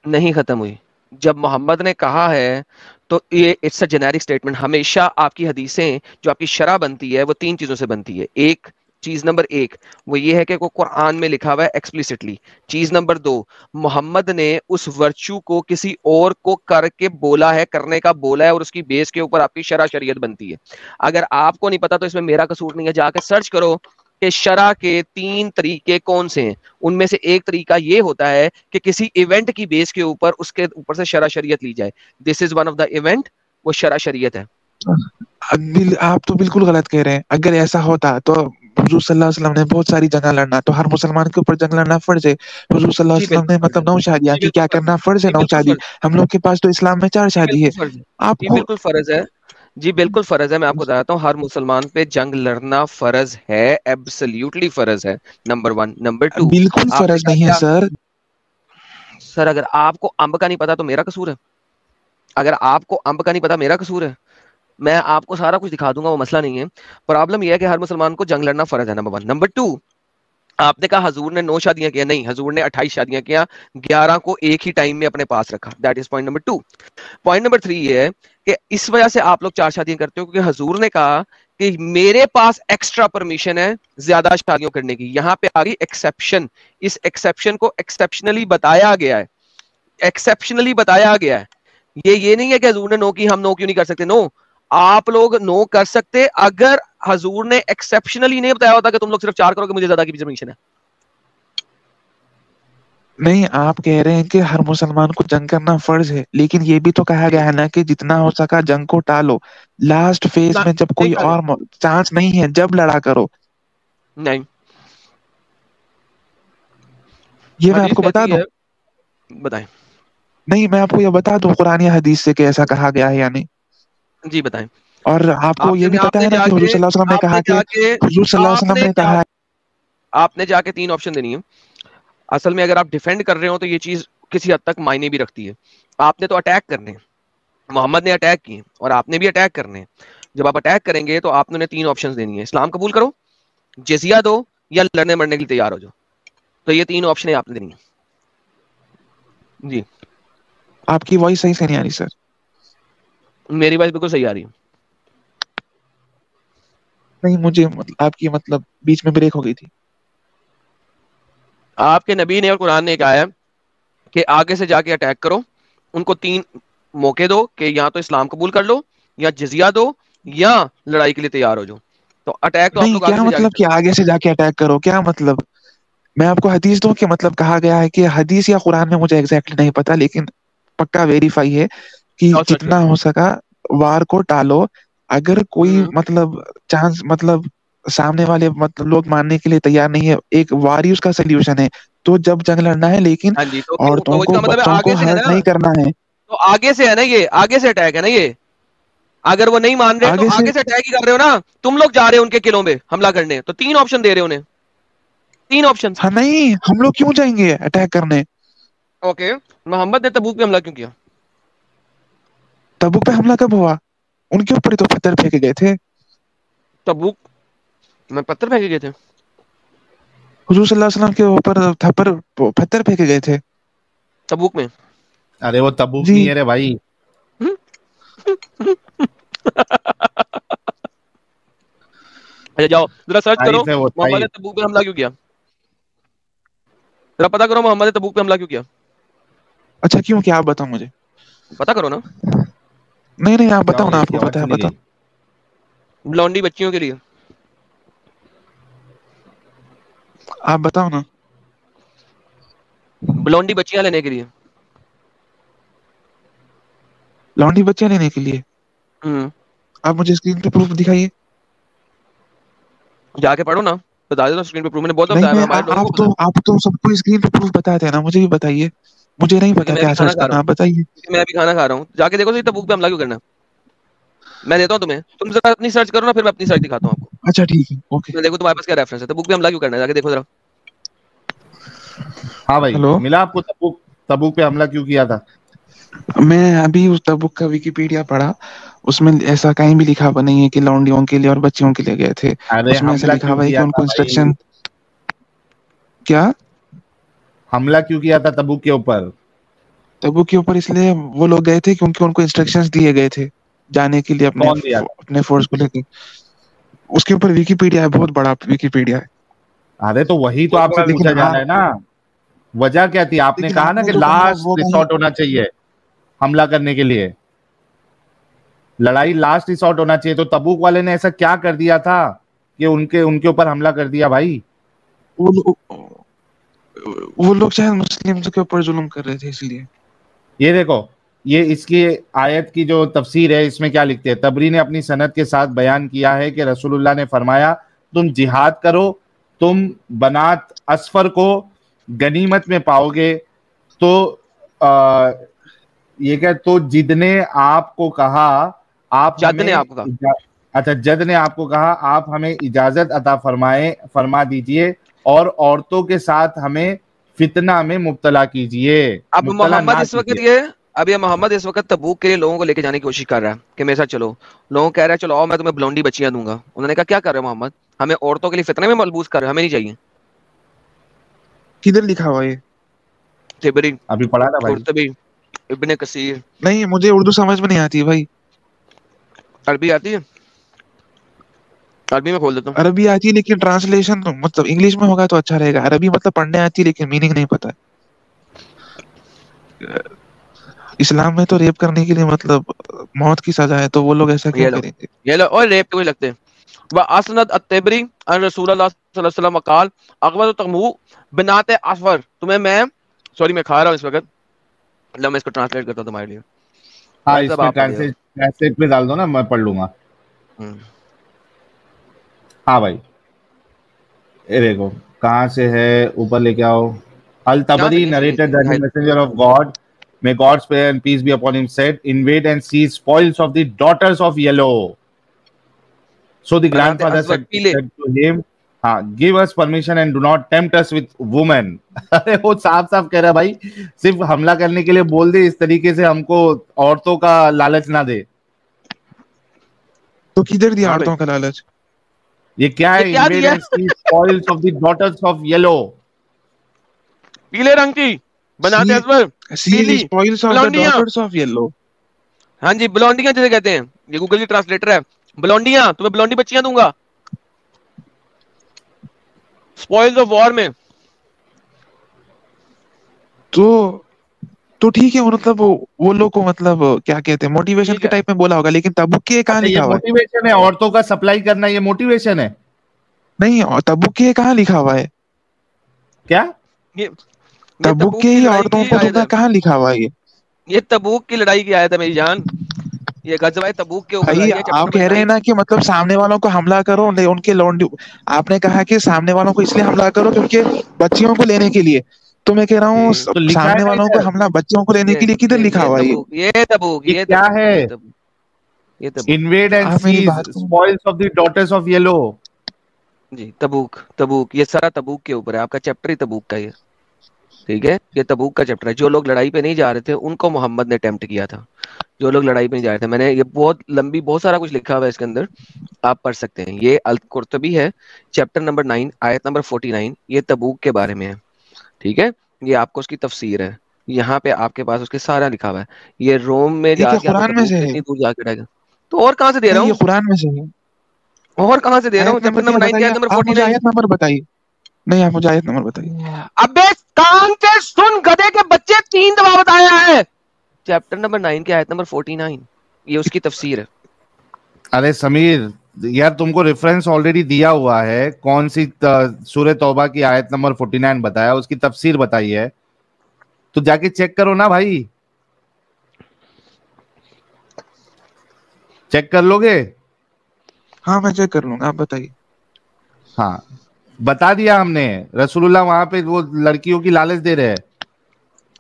نہیں ختم ہوئی. جب محمد نے کہا ہے تو یہ اٹس اے جنیرک اسٹیٹمنٹ. ہمیشہ آپ کی حدیثیں جو آپ کی شرح بنتی ہے وہ تین چیزوں سے بنتی ہے. ایک چیز نمبر ایک وہ یہ ہے کہ وہ قرآن میں لکھا ہوا ہے ایکسپلیسٹلی. چیز نمبر دو محمد نے اس ورچو کو کسی اور کو کر کے بولا ہے, کرنے کا بولا ہے, اور اس کی بیس کے اوپر آپ کی شرع شریعت بنتی ہے. اگر آپ کو نہیں پتا تو اس میں میرا قصور نہیں ہے, جا کے سرچ کرو کہ شرع کے 3 طریقے کون سے ہیں. ان میں سے ایک طریقہ یہ ہوتا ہے کہ کسی ایونٹ کی بیس کے اوپر اس کے اوپر سے شرع شریعت لی جائے. This is one of the event, وہ شرع شریعت ہے. آپ تو بالکل غلط کہہ رہے ہیں. اگر ایسا ہوتا تو حضور صلی اللہ علیہ وسلم نے بہت ساری جنگ لڑنا, تو ہر مسلمان کے اوپر جنگ لڑنا فرض ہے. حضور صلی اللہ جی علیہ وسلم نے بالکل فرض ہے, مطلب 9 شادیاں جی کی, بالکل کیا فرض ہے, کرنا فرض ہے جی 9 بالکل شادی. فرض ہے, ہم لوگ کے پاس تو اسلام میں 4 جی شادی ہے. بالکل فرض ہے, آپ جی کو بالکل فرض ہے, جی بالکل فرض ہے. میں آپ کو بتاتا ہوں ہر مسلمان پہ جنگ لڑنا فرض ہے, ایبسلیوٹلی فرض ہے. نمبر 1. نمبر 2 بالکل آپ نے فرض کہا نہیں ہے کیا سر. سر اگر آپ کو امب کا نہیں پتا تو میرا قصور ہے. اگر آپ کو امب کا نہیں پتا میرا قصور ہے. میں آپ کو سارا کچھ دکھا دوں گا, وہ مسئلہ نہیں ہے. پرابلم یہ ہے کہ ہر مسلمان کو جنگ لڑنا فرض ہے, نمبر 1. نمبر 2 آپ نے کہا حضور نے 9 شادیاں کیا, نہیں, حضور نے 28 شادیاں کیا, 11 کو ایک ہی ٹائم میں اپنے پاس رکھا. That is point number 2. Point number 3 یہ ہے کہ اس وجہ سے آپ لوگ 4 شادیاں کرتے ہو کیونکہ حضور نے کہا کہ میرے پاس ایکسٹرا پرمیشن ہے زیادہ شادیوں کرنے کی. یہاں پہ آ گئی ایکسیپشن. اس ایکسیپشن کو ایکسیپشنلی بتایا گیا ہے, ایکسیپشنلی بتایا گیا ہے. یہ نہیں ہے کہ حضور نے نو کی ہم نو کیوں نہیں کر سکتے. نو, آپ لوگ نو کر سکتے اگر حضور نے ایکسیپشنلی نہیں بتایا ہوتا کہ تم لوگ صرف 4 کرو, کہ مجھے زیادہ کی پرمیشن ہے. نہیں, آپ کہہ رہے ہیں کہ ہر مسلمان کو جنگ کرنا فرض ہے, لیکن یہ بھی تو کہا گیا ہے نا کہ جتنا ہو سکا جنگ کو ٹالو. لاسٹ فیز میں جب کوئی اور چانس نہیں ہے جب لڑا کرو. نہیں, یہ میں آپ حدیث کو بتا کہتی دوں. ہے, بتائیں. نہیں, میں آپ کو یہ بتا دوں قرآن یا حدیث سے کہ ایسا کہا گیا ہے یا نہیں. جی بتائیں. اور آپ کو یہ بھی پتا ہے نا کہ حضور صلی اللہ علیہ وسلم نے کہا کہ حضور صلی اللہ علیہ وسلم نے کہا آپ نے جا کے 3 آپشن دینی ہے. اصل میں اگر آپ ڈیفینڈ کر رہے ہو تو یہ چیز کسی حد تک معنی بھی رکھتی ہے. آپ نے تو اٹیک کرنے, محمد نے اٹیک کیے اور آپ نے بھی اٹیک کرنے. جب آپ اٹیک کریں گے تو آپ نے 3 آپشن دینی ہے. اسلام قبول کرو, جزیہ دو, یا لڑنے مرنے کے لیے تیار ہو جاؤ. تو یہ 3 آپشن آپ نے دینی ہے. جی آپ کی وائس صحیح سے نہیں آ رہی سر. میری بات بالکل صحیح آ رہی ہے. نہیں, مجھے آپ کی مطلب بیچ میں بریک ہو گئی تھی. آپ کے نبی نے اور قرآن نے کہا ہے کہ آگے سے جا کے اٹیک کرو, ان کو 3 موقع دو کہ یا تو اسلام قبول کر لو, یا جزیہ دو, یا لڑائی کے لیے تیار ہو جاؤ. تو اٹیک تو آپ نہیں لوگ کیا مطلب کہ آگے سے جا کے اٹیک کرو, کیا مطلب؟ میں آپ کو حدیث دوں کہ مطلب کہا گیا ہے کہ حدیث یا قرآن میں مجھے ایگزیکٹلی نہیں پتا, لیکن پکا ویریفائی ہے کہ جتنا ہو سکا وار کو ٹالو. اگر کوئی مطلب چانس مطلب سامنے والے مطلب لوگ ماننے کے لیے تیار نہیں ہے, ایک وار ہی اس کا سلیوشن ہے, تو جب جنگ لڑنا ہے لیکن ہاں جی, عورتوں تو اس کو کا مطلب بچوں کو آگے سے ہے ہرٹ نا, نہیں کرنا ہے. تو آگے سے ہے نا, یہ آگے سے اٹیک ہے نا یہ. اگر وہ نہیں مان رہے تو آگے سے اٹیک ہی کر رہے ہو نا, تم لوگ جا رہے ہو ان کے قلعوں میں حملہ کرنے, تو 3 آپشن دے رہے انہیں, 3 آپشن. ہاں نہیں, ہم لوگ کیوں جائیں گے اٹیک کرنے؟ اوکے, محمد نے تبوک پہ حملہ کیوں کیا؟ تبوک پہ حملہ کب ہوا؟ ان کے اوپر تو پتھر پھینکے گئے تھے. تبوک میں پتھر پھینکے گئے تھے؟ حضور صلی اللہ علیہ وسلم کے اوپر پتھر پھینکے گئے تھے تبوک میں. ارے وہ تبوک جی نہیں ہے رے بھائی. اچھا جاؤ ذرا سرچ کرو طائف ہے وہ, محمد نے طائف. تبوک پہ حملہ کیوں کیا, ذرا پتا کرو محمد نے تبوک پہ حملہ کیوں کیا. اچھا کیوں کیا, آپ بتاؤ مجھے. پتا کرو نا. نہیں آپ کیا بتاؤ ہو نا, گیا, آپ اس کی کو آواز پتا ہے چلی بتاؤ. گئی. بلونڈی بچیوں کے لیے. آپ بتاؤ نا. بلونڈی بچیاں لینے کے لیے. لونڈی بچیاں لینے کے لیے. آپ مجھے اسکرین پہ پروف دکھائیے. جا کے پڑھو نا, بتا دو اسکرین پہ پروف, میں نے بہت نہیں بتایا, ہمارے لوگوں کو پتا ہے. آپ تو سب کو اسکرین پہ پروف بتاتے ہیں نا, مجھے بھی بتائیے. مجھے نہیں کیونکہ پتا میں بھی کیا کھانا سرچ کھا رہا کرنا, ہوں, آپ بتائیے. کیونکہ میں بھی کھانا کھا رہا ہوں. جا کے دیکھو صحیح تبوک پہ حملہ کیوں کرنا. میں دیتا ہوں تمہیں, تم ذرا اپنی سرچ کرو نا, پھر میں اپنی سرچ دکھاتا ہوں آپ کو. اچھا ٹھیک ہے, اوکے. میں دیکھو تمہارے پاس کیا ریفرنس ہے, تبوک پہ حملہ کیوں کرنا ہے, جا کے دیکھو ذرا. ہاں بھائی, ہلو, ملا آپ کو تبوک پہ حملہ کیوں کیا تھا؟ میں ابھی اس تبوک کا ویکیپیڈیا پڑھا, اس میں ایسا کہیں بھی لکھا ہوا نہیں ہے کہ لونڈیوں کے لیے اور بچیوں کے لیے گئے تھے. ارے اس میں ایسا حملہ لکھا کیوں ہوا ہے کہ کیا ان تھا کو بھائی, انسٹرکشن. کیا حملہ کیوں کیا تھا تبوک کے اوپر؟ تبوک کے اوپر اس لیے وہ لوگ گئے تھے کیونکہ ان کو انسٹرکشنز دیے گئے تھے جانے کے لیے کون دیا تھا؟ اپنے فورس کو لے کے. اس کے اوپر ویکیپیڈیا ہے, بہت بڑا ویکیپیڈیا ہے. ارے تو وہی تو بہت آپ بڑا سے لیکن پوچھا جا رہا آپ ہے نا, وجہ کیا تھی؟ آپ نے لیکن کہا نا کہ جو کہا لاسٹ وہ کہیں. ریسورٹ ہونا چاہیے حملہ کرنے کے لیے, لڑائی لاسٹ ریسورٹ ہونا چاہیے. تو تبوک والے نے ایسا کیا کر دیا تھا کہ ان کے اوپر حملہ کر دیا بھائی؟ وہ لوگ شاید مسلم کے اوپر ظلم کر رہے تھے, اس لیے. یہ دیکھو, یہ اس کی آیت کی جو تفسیر ہے, اس میں کیا لکھتے ہیں. تبری نے اپنی سند کے ساتھ بیان کیا ہے کہ رسول اللہ نے فرمایا, تم جہاد کرو, تم بنات اسفر کو غنیمت میں پاؤ گے. تو یہ کہ تو جد نے آپ کو کہا, آپ جد نے ہمیں آپ کو کہا, اچھا جد نے آپ کو کہا, آپ ہمیں اجازت عطا فرما دیجئے اور عورتوں کے ساتھ ہمیں فتنہ میں مبتلا کیجئے, اب مبتلا محمد نہ اس وقت کیجئے. اب یہ محمد اس وقت تبوک کے لیے لوگوں کو لے کے جانے کی کوشش کر رہا ہے کہ میرے ساتھ چلو. لوگوں کہہ رہے ہیں چلو آؤ, میں تمہیں بلونڈی بچیاں دوں گا. انہوں نے کہا کیا کر رہے ہو محمد, ہمیں عورتوں کے لیے فتنے میں ملبوس کر رہے, ہمیں نہیں چاہیے. کدھر لکھا ہوا ہے؟ تبری, ابھی پڑھا تھا بھائی. قرطبی, ابن کثیر. نہیں, مجھے اردو سمجھ میں نہیں آتی بھائی. عربی آتی ہے, عربی میں کھول دیتا ہوں. عربی آتی ہے لیکن ٹرانسلیشن مطلب انگلش میں ہوگا تو اچھا رہے گا. عربی مطلب پڑھنے آتی ہے لیکن میننگ نہیں پتا. اسلام میں تو ریپ کرنے کے لیے مطلب موت کی سزا ہے, تو وہ لوگ ایسا کیوں کریں گے؟ یہ لو اور ریپ کوئی لگتے ہیں. واسند التبری ان رسول اللہ صلی اللہ علیہ وسلم قال اغوذ تمو بنات اسفر. تمہیں میں سوری میں کھا رہا ہوں اس وقت, اللہ میں اس کو ٹرانسلیٹ کرتا ہوں تمہارے لیے. ہاں, بھائی اس صاحب میں آپ پڑھیے. ٹرانسلیٹ پہ ڈال دو نا, میں پڑھ لوں گا. ہاں بھائی, یہ دیکھو کہاں سے ہے, اوپر لے کے آؤ. Al-Tabari narrated that the messenger of God, may God's prayer and peace be upon him, said, invade and seize spoils of the daughters of yellow. So the grandfather said to him, give us permission and do not tempt us with women. ارے وہ صاف صاف کہہ رہا ہے بھائی, صرف حملہ کرنے کے لیے بول دے, اس طریقے سے ہم کو عورتوں کا لالچ نہ دے. تو کدھر دیا عورتوں کا لالچ؟ یہ کیا ہے؟ invade and seize spoils of the daughters of yellow. پیلے رنگ کی بناتے اسفر, پیلی بلونڈیاں. ہاں جی, بلونڈیاں جسے کہتے ہیں, یہ گوگل کی ٹرانسلیٹر ہے. بلونڈیاں, تمہیں بلونڈی بچیاں دوں گا. اسپوائلز آف وار میں تو تو ٹھیک ہے مطلب وہ لوگ کو مطلب کیا کہتے ہیں موٹیویشن کے ٹائپ میں بولا ہوگا, لیکن تبوک کے کہاں اچھا یہ لکھا ہوا ہے؟ موٹیویشن ہے, عورتوں کا سپلائی کرنا یہ موٹیویشن ہے نہیں, تبوک کے کہاں لکھا ہوا ہے؟ کیا؟ یہ تبوک تبوک کے کی ہی لڑائی عورتوں کی کو آیت ڈھونڈنا ہے, کہاں لکھا ہوا ہے؟ یہ تبوک کی لڑائی کی آیت ہے میری جان, یہ غزوہ تبوک کے اوپر بھائی لڑائی ہے, چیپٹر آپ نمبر کہہ رہے ہیں 9. نا کہ مطلب سامنے والوں کو حملہ کرو, ان کے آپ نے کہا کہ سامنے والوں کو اس لیے حملہ کرو کیونکہ بچیوں کو لینے کے لیے, تو میں کہہ رہا ہوں تو لکھا ہے سامنے نا والوں کو ادھر, حملہ بچیوں کو لینے کے لیے کدھر لکھا ہوا ہے یہ؟ یہ تبوک یہ کیا ہے؟ یہ تبوک انویڈ اینڈ آپ میری سیز بات کو spoils of the daughters of یلو. جی تبوک یہ سارا تبوک کے اوپر ہے, آپ کا چیپٹر ہی تبوک کا یہ, ٹھیک ہے, یہ تبوک کا چیپٹر ہے. جو لوگ لڑائی پہ نہیں جا رہے تھے ان کو محمد نے اٹیمپٹ کیا تھا, جو لوگ لڑائی پہ نہیں جا رہے تھے. میں نے یہ بہت لمبی بہت سارا کچھ لکھا ہوا ہے اس کے اندر, آپ پڑھ سکتے ہیں. یہ القرطبی ہے, چیپٹر نمبر 9 آیت نمبر 49, یہ تبوک کے بارے میں ہے, ٹھیک ہے. یہ آپ کو اس کی تفسیر ہے, یہاں پہ آپ کے پاس اس کے سارا لکھا ہوا ہے. یہ روم میں ٹھیک جا ہے, کے آپ کو قرآن میں تبوک سے سے ہے. اتنی دور جا کے رہے گا, تو اور کہاں سے دے رہا نہیں, یہ ہوں, قرآن میں سے ہے. اور کہاں سے دے رہا ہوں, آیت چیپٹر نمبر کیا نمبر 9 کی بتائیے, آیت نمبر آپ مجھے 49. آیت نمبر بتائیے. نہیں, آپ مجھے آیت نمبر بتائیے. ابے کان سے سن گدھے کے بچے, 3 دفعہ بتایا ہے. چیپٹر نمبر 9 کی آیت نمبر 49, یہ اس کی تفسیر ہے. ارے سمیر یار, تم کو ریفرنس آلریڈی دیا ہوا ہے, کون سی سورہ توبہ کی آیت نمبر 49 بتایا, اس کی تفسیر بتائی ہے, تو جا کے چیک کرو نا بھائی, چیک کر لو گے؟ ہاں میں چیک کر لوں گا, آپ بتائیے. ہاں بتا دیا ہم نے, رسول اللہ وہاں پہ وہ لڑکیوں کی لالچ دے رہے ہیں.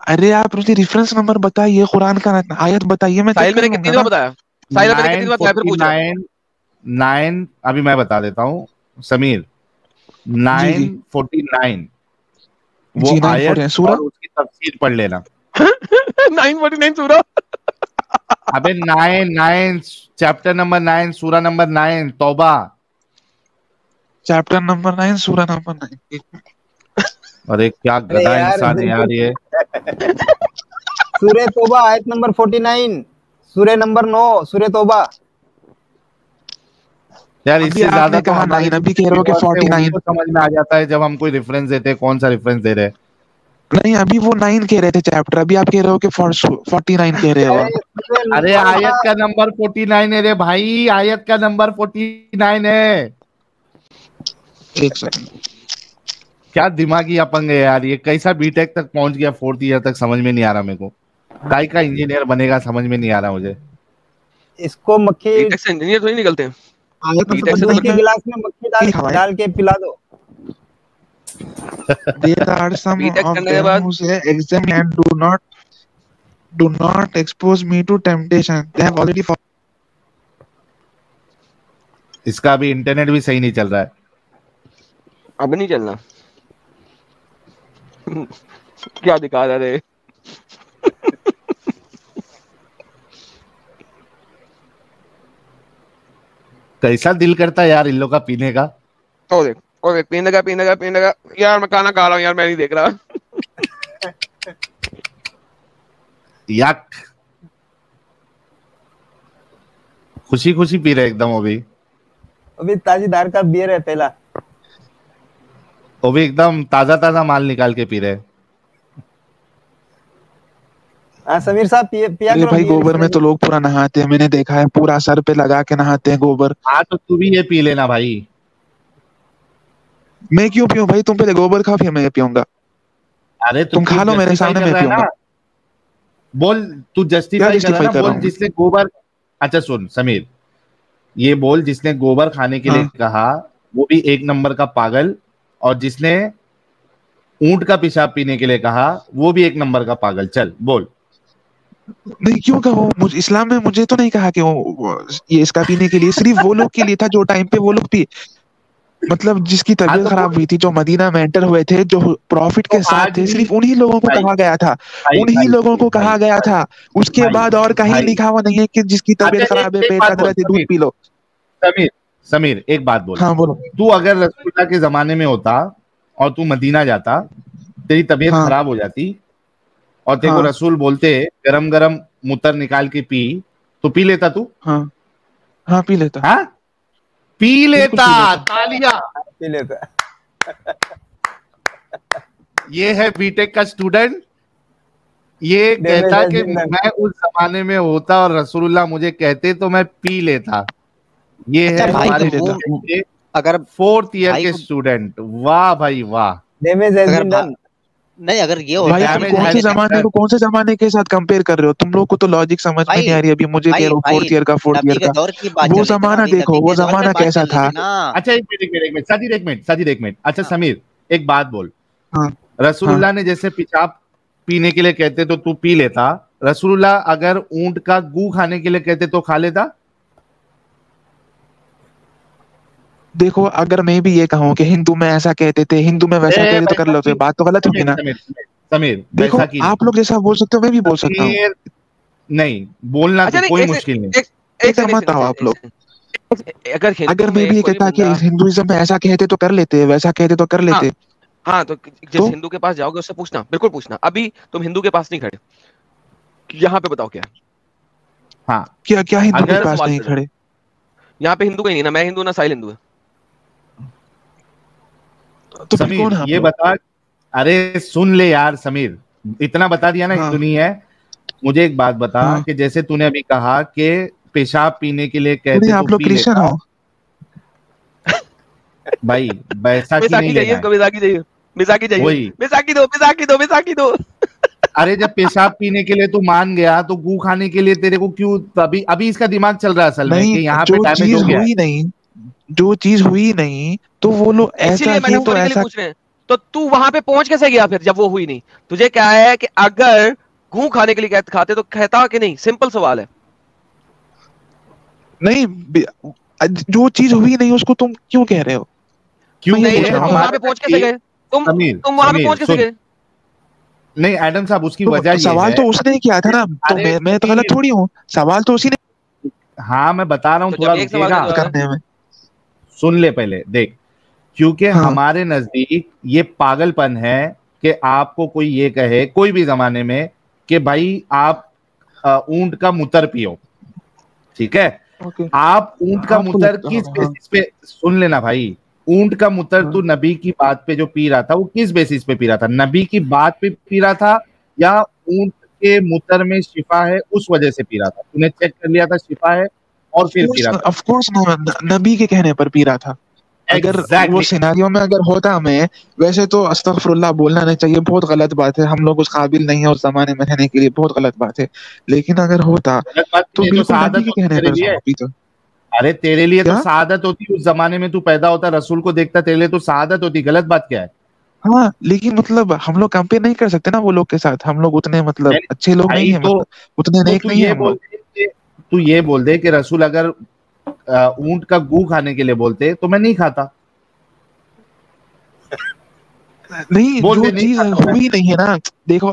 ارے آپ مجھے ریفرنس نمبر بتائیے, قرآن کا آیت بتائیے, میں چیک ساحل میں کر نے لوں کتنی گا دفعہ نا. بتایا, ساحل میں نے کتنی دفعہ بتایا, پھر پوچھ رہا ہے. 9 ابھی میں بتا دیتا ہوں سمیر, جی جی 9:49 وہ جی, 9 آیت 49 سورہ. اور اس کی تفسیر پڑھ لینا. 949 سورہ. ابے 9 چیپٹر نمبر 9 سورہ نمبر 9 توبہ. چیپٹر نمبر 9 سورہ نمبر 9. ارے کیا ارے گدھا یار انسان ہے یار بالکل یہ. سورہ توبہ آیت نمبر 49, سورہ نمبر 9 سورہ توبہ. یار اس ابھی سے آپ زیادہ نے تو کہا ہمارے 9, ابھی جتنے کہہ رہے ہو کہ viewers ہیں ان 49. کو سمجھ میں آ جاتا ہے جب ہم کوئی ریفرنس دیتے ہیں, کون سا ریفرنس دے رہے. نہیں, ابھی وہ 9 کہہ رہے تھے چیپٹر, ابھی آپ کہہ رہے ہو کہ 49 کہہ رہے ہو آپ. ارے آیت کا نمبر 49 ہے رے بھائی, آیت کا نمبر 49 ہے. ایک سیکنڈ. کیا دماغی اپنگ ہے یار یہ, کیسا بی ٹیک تک پہنچ گیا, 4th ایئر تک سمجھ میں نہیں آ رہا میرے کو, کائی کا انجینئر بنے گا سمجھ میں نہیں آ رہا مجھے. اس کو مکھی بی ٹیک سے انجینئر تو نہیں نکلتے ہیں, آیت بی نمبر ٹیک سے تو دودھ لگتا کے ہے. گلاس میں مکھی ڈال کے پلا دو. There are some B tech of کرنے کے them بعد who say examine and do not expose me to temptation. They have already fallen. اس کا بھی انٹرنیٹ بھی صحیح نہیں چل رہا ہے. اب نہیں چلنا, کیا دکھا رہے. کیسا دل کرتا ہے یار ان لوگ کا پینے کا. پینے کا یار, میں کھانا کھا رہا ہوں یار, میں نہیں دیکھ رہا. یک خوشی خوشی پی رہے ایک دم, ابھی تاجی دار کا بیئر ہے پہلا, وہ بھی ایک دم تازہ تازہ مال نکال کے پی رہے. ہاں سمیر صاحب پیا ارے کرو بھائی, بیئر اس گوبر میں تو لوگ پورا نہاتے ہیں, میں نے دیکھا ہے پورا سر پہ لگا کے نہاتے ہیں گوبر. ہاں تو بھی یہ پی لینا بھائی. میں کیوں پیوں بھائی, تم پہلے گوبر کھا پھر میں پیوں گا. ارے تو تم کھا لو میرے جسٹیفائی سامنے, کر میں رہا ہے پیوں نا, گا. بول تو کیا جسٹیفائی کر رہا ہے جسٹیفائی نا, کر رہا بول ہوں میں؟ جس نے گوبر, اچھا سن سمیر, یہ بول جس نے گوبر کھانے کے لیے ہاں کہا وہ بھی 1 نمبر کا پاگل, اور جس نے اونٹ کا پیشاب پینے کے لیے کہا وہ بھی 1 نمبر کا پاگل. چل بول. نہیں, کیوں کہا, اسلام میں مجھے تو نہیں کہا کہ یہ اس کا پینے کے لیے, صرف وہ لوگ کے لیے تھا جو ٹائم پہ وہ لوگ پی, مطلب جس کی ہاں طبیعت تو خراب بول, ہوئی تھی, جو مدینہ میں انٹر ہوئے تھے, جو پروفٹ تو کے ساتھ آج تھے, بھی صرف انہی لوگوں کو بھائی کہا گیا تھا, بھائی انہی بھائی لوگوں کو بھائی کہا گیا تھا. اس کے بھائی بعد اور کہیں بھائی لکھا ہوا نہیں ہے کہ جس کی اچھا طبیعت خراب ہے, ایک پیٹ بات کا بول درد ہے, سمیر, دودھ پی لو. سمیر ایک بات بول, ہاں بولو. تو اگر رسول اللہ کے زمانے میں ہوتا اور تو مدینہ جاتا, تیری طبیعت ہاں خراب ہو جاتی اور تیرے ہاں کو رسول بولتے گرم گرم متر نکال کے پی, تو پی لیتا تو؟ ہاں ہاں پی لیتا, ہاں پی بالکل لیتا. پی لیتا. تالیاں. پی لیتا. یہ ہے بی ٹیک کا اسٹوڈنٹ, یہ کہتا کہ میں اس زمانے میں ہوتا اور رسول اللہ مجھے کہتے تو میں پی لیتا. یہ ہے ہمارے اگر 4th ایئر کے اسٹوڈنٹ. واہ بھائی واہ. نہیں اگر یہ بھائی تم کون سے زمانے کے ساتھ کمپیئر کر رہے ہو؟ تم لوگ کو تو لاجک سمجھ میں نہیں آ رہی. ابھی مجھے کہہ رہے ہو 4th ایئر کا 4th ایئر کا. وہ زمانہ دیکھو، وہ زمانہ کیسا تھا. اچھا ایک منٹ. اچھا سمیر ایک بات بول. رسول اللہ نے جیسے پیشاب پینے کے لیے کہتے تو پی لیتا. رسول اللہ اگر اونٹ کا گو کھانے کے لیے کہتے تو کھا لیتا. دیکھو اگر میں بھی یہ کہوں کہ ہندو میں ایسا کہتے تھے، ہندو میں ویسا کہتے تو کر لو، بات تو غلط ہوگی نا. سمیر دیکھو آپ لوگ جیسا بول سکتے ہو میں بھی بول سکتا ہوں. نہیں بولنا کوئی مشکل نہیں. ایک مت آؤ آپ لوگ. اگر میں بھی یہ کہتا کہ ہندوازم میں ایسا کہتے تو کر لیتے، ویسا کہتے تو کر لیتے. ہاں تو جس ہندو کے پاس جاؤ گے اس سے پوچھنا، بالکل پوچھنا. ابھی تم ہندو کے پاس نہیں کھڑے، یہاں پہ بتاؤ کیا. ہاں کیا ہندو کے پاس نہیں کھڑے؟ یہاں پہ ہندو کا ہی نہیں، نہ میں ہندو نہ ساحل ہندو ہے. تو کون ہے یہ بتا. ارے سن لے یار سمیر، اتنا بتا دیا نا ہندو نہیں ہے. مجھے ایک بات بتا کہ جیسے تو نے ابھی کہا کہ پیشاب پینے کے لیے کہتے آپ لوگ کرسچن ہو بھائی. بیساکھی نہیں بیساکھی دو. ارے جب پیشاب پینے کے لیے تو مان گیا تو گو کھانے کے لیے تیرے کو کیوں؟ ابھی اس کا دماغ چل رہا ہے اصل میں کہ یہاں پہ ڈیمیج ہو گیا. جو چیز ہوئی نہیں تو وہ لوگ ایسا ہی تو ایسا پوچھ رہے ہیں. تو وہاں پہ پہنچ کیسے گیا پھر جب وہ ہوئی نہیں؟ تجھے کیا ہے کہ اگر گوں کھانے کے لیے کھاتے تو کہتا کہ نہیں؟ سمپل سوال ہے. نہیں جو چیز ہوئی نہیں اس کو تم کیوں کہہ رہے ہو؟ کیوں وہاں پہ پہنچ کیسے گئے تم وہاں پہ پہنچ کیسے گئے؟ نہیں ایڈم صاحب اس کی وجہ یہ سوال تو اس نے کیا تھا نا، تو میں تو غلط تھوڑی ہوں. سوال تو اسی نے. ہاں میں بتا رہا ہوں تھوڑا رکیے گا کرنے میں. سن لے پہلے دیکھ. کیونکہ ہمارے نزدیک یہ پاگل پن ہے کہ آپ کو کوئی یہ کہے کوئی بھی زمانے میں کہ بھائی آپ اونٹ کا متر پیو. ٹھیک ہے، آپ اونٹ کا متر کس بیسس پہ؟ سن لینا بھائی. اونٹ کا متر تو نبی کی بات پہ جو پی رہا تھا وہ کس بیسس پہ پی رہا تھا؟ نبی کی بات پہ پی رہا تھا یا اونٹ کے متر میں شفا ہے اس وجہ سے پی رہا تھا؟ تو نے چیک کر لیا تھا شفا ہے اور پھر پی رہا تھا؟ آف کورس نبی کے کہنے پر پی رہا تھا. اگر وہ سیناریو میں اگر ہوتا میں ویسے تو استغفر اللہ بولنا نہیں چاہیے، بہت غلط بات ہے. ہم لوگ اس قابل نہیں ہیں اس زمانے میں رہنے کے لیے، بہت غلط بات ہے. لیکن اگر ہوتا تو بالکل نبی کے کہنے پر پیتا. ارے تیرے لیے تو سعادت ہوتی، اس زمانے میں تو پیدا ہوتا رسول کو دیکھتا، تیرے لیے تو سعادت ہوتی. غلط بات کیا ہے؟ ہاں لیکن مطلب ہم لوگ کمپیئر نہیں کر سکتے نا وہ لوگ کے ساتھ. ہم لوگ اتنے مطلب اچھے لوگ نہیں ہیں، مطلب اتنے نیک نہیں ہیں. تو یہ بول دے کہ رسول اگر اونٹ کا گو کھانے کے لیے بولتے تو میں نہیں کھاتا. نہیں جو چیز ہوئی نہیں ہے نا. دیکھو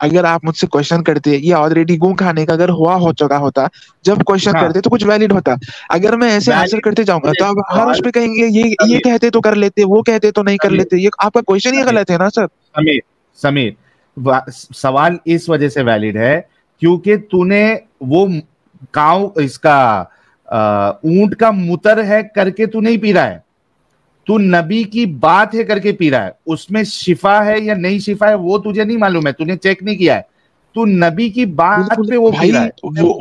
اگر آپ مجھ سے کوشچن کرتے یہ آلریڈی گوں کھانے کا اگر ہو چکا ہوتا، جب کوشچن کرتے تو کچھ ویلڈ ہوتا. اگر میں ایسے آنسر کرتے جاؤں گا تو آپ ہر اس پہ کہیں گے یہ کہتے تو کر لیتے، وہ کہتے تو نہیں کر لیتے. یہ آپ کا کوشچن ہی غلط ہے نا سر. سمیر سوال اس وجہ سے ویلڈ ہے کیونکہ تو نے وہ اس کا اونٹ کا متر ہے کر کے تو نہیں پی رہا ہے، تو نبی کی بات ہے کر کے پی رہا ہے. اس میں شفا ہے یا نہیں شفا ہے وہ تجھے نہیں معلوم ہے، تو نے چیک نہیں کیا ہے. تو نبی کی بات پہ وہ پی رہا ہے.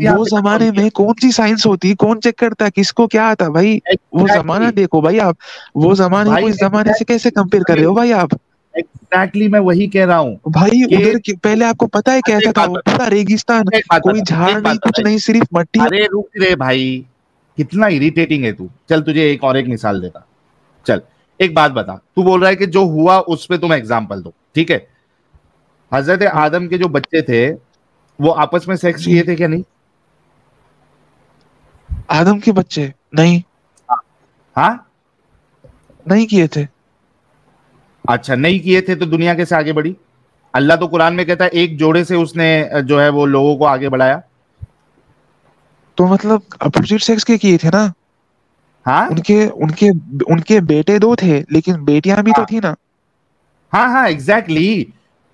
وہ زمانے میں کون سی سائنس ہوتی، کون چیک کرتا کس کو کیا آتا بھائی؟ وہ زمانہ دیکھو بھائی. آپ وہ زمانے کو اس زمانے سے کیسے کمپیئر کر رہے ہو بھائی آپ؟ ایگزیکٹلی میں وہی کہہ رہا ہوں بھائی. ادھر پہلے آپ کو پتا ہے کیسا تھا؟ پورا ریگستان، کوئی جھاڑ نہیں، کچھ نہیں، صرف مٹی. ارے رک رے بھائی، کتنا اریٹیٹنگ ہے تو. چل تجھے ایک مثال دیتا. چل ایک بات بتا، تو بول رہا ہے کہ جو ہوا اس پہ تم ایگزامپل دو. ٹھیک ہے، حضرت آدم کے جو بچے تھے وہ آپس میں سیکس کیے تھے کیا نہیں؟ آدم کے بچے نہیں. ہاں نہیں کیے تھے. اچھا نہیں کیے تھے تو دنیا کیسے آگے بڑھی؟ اللہ تو قرآن میں کہتا ہے ایک جوڑے سے اس نے جو ہے وہ لوگوں کو آگے بڑھایا. تو مطلب اپوزٹ سیکس کے کیے تھے نا. ہاں ان کے بیٹے 2 تھے لیکن بیٹیاں بھی تو تھی نا. ہاں ایگزیکٹلی.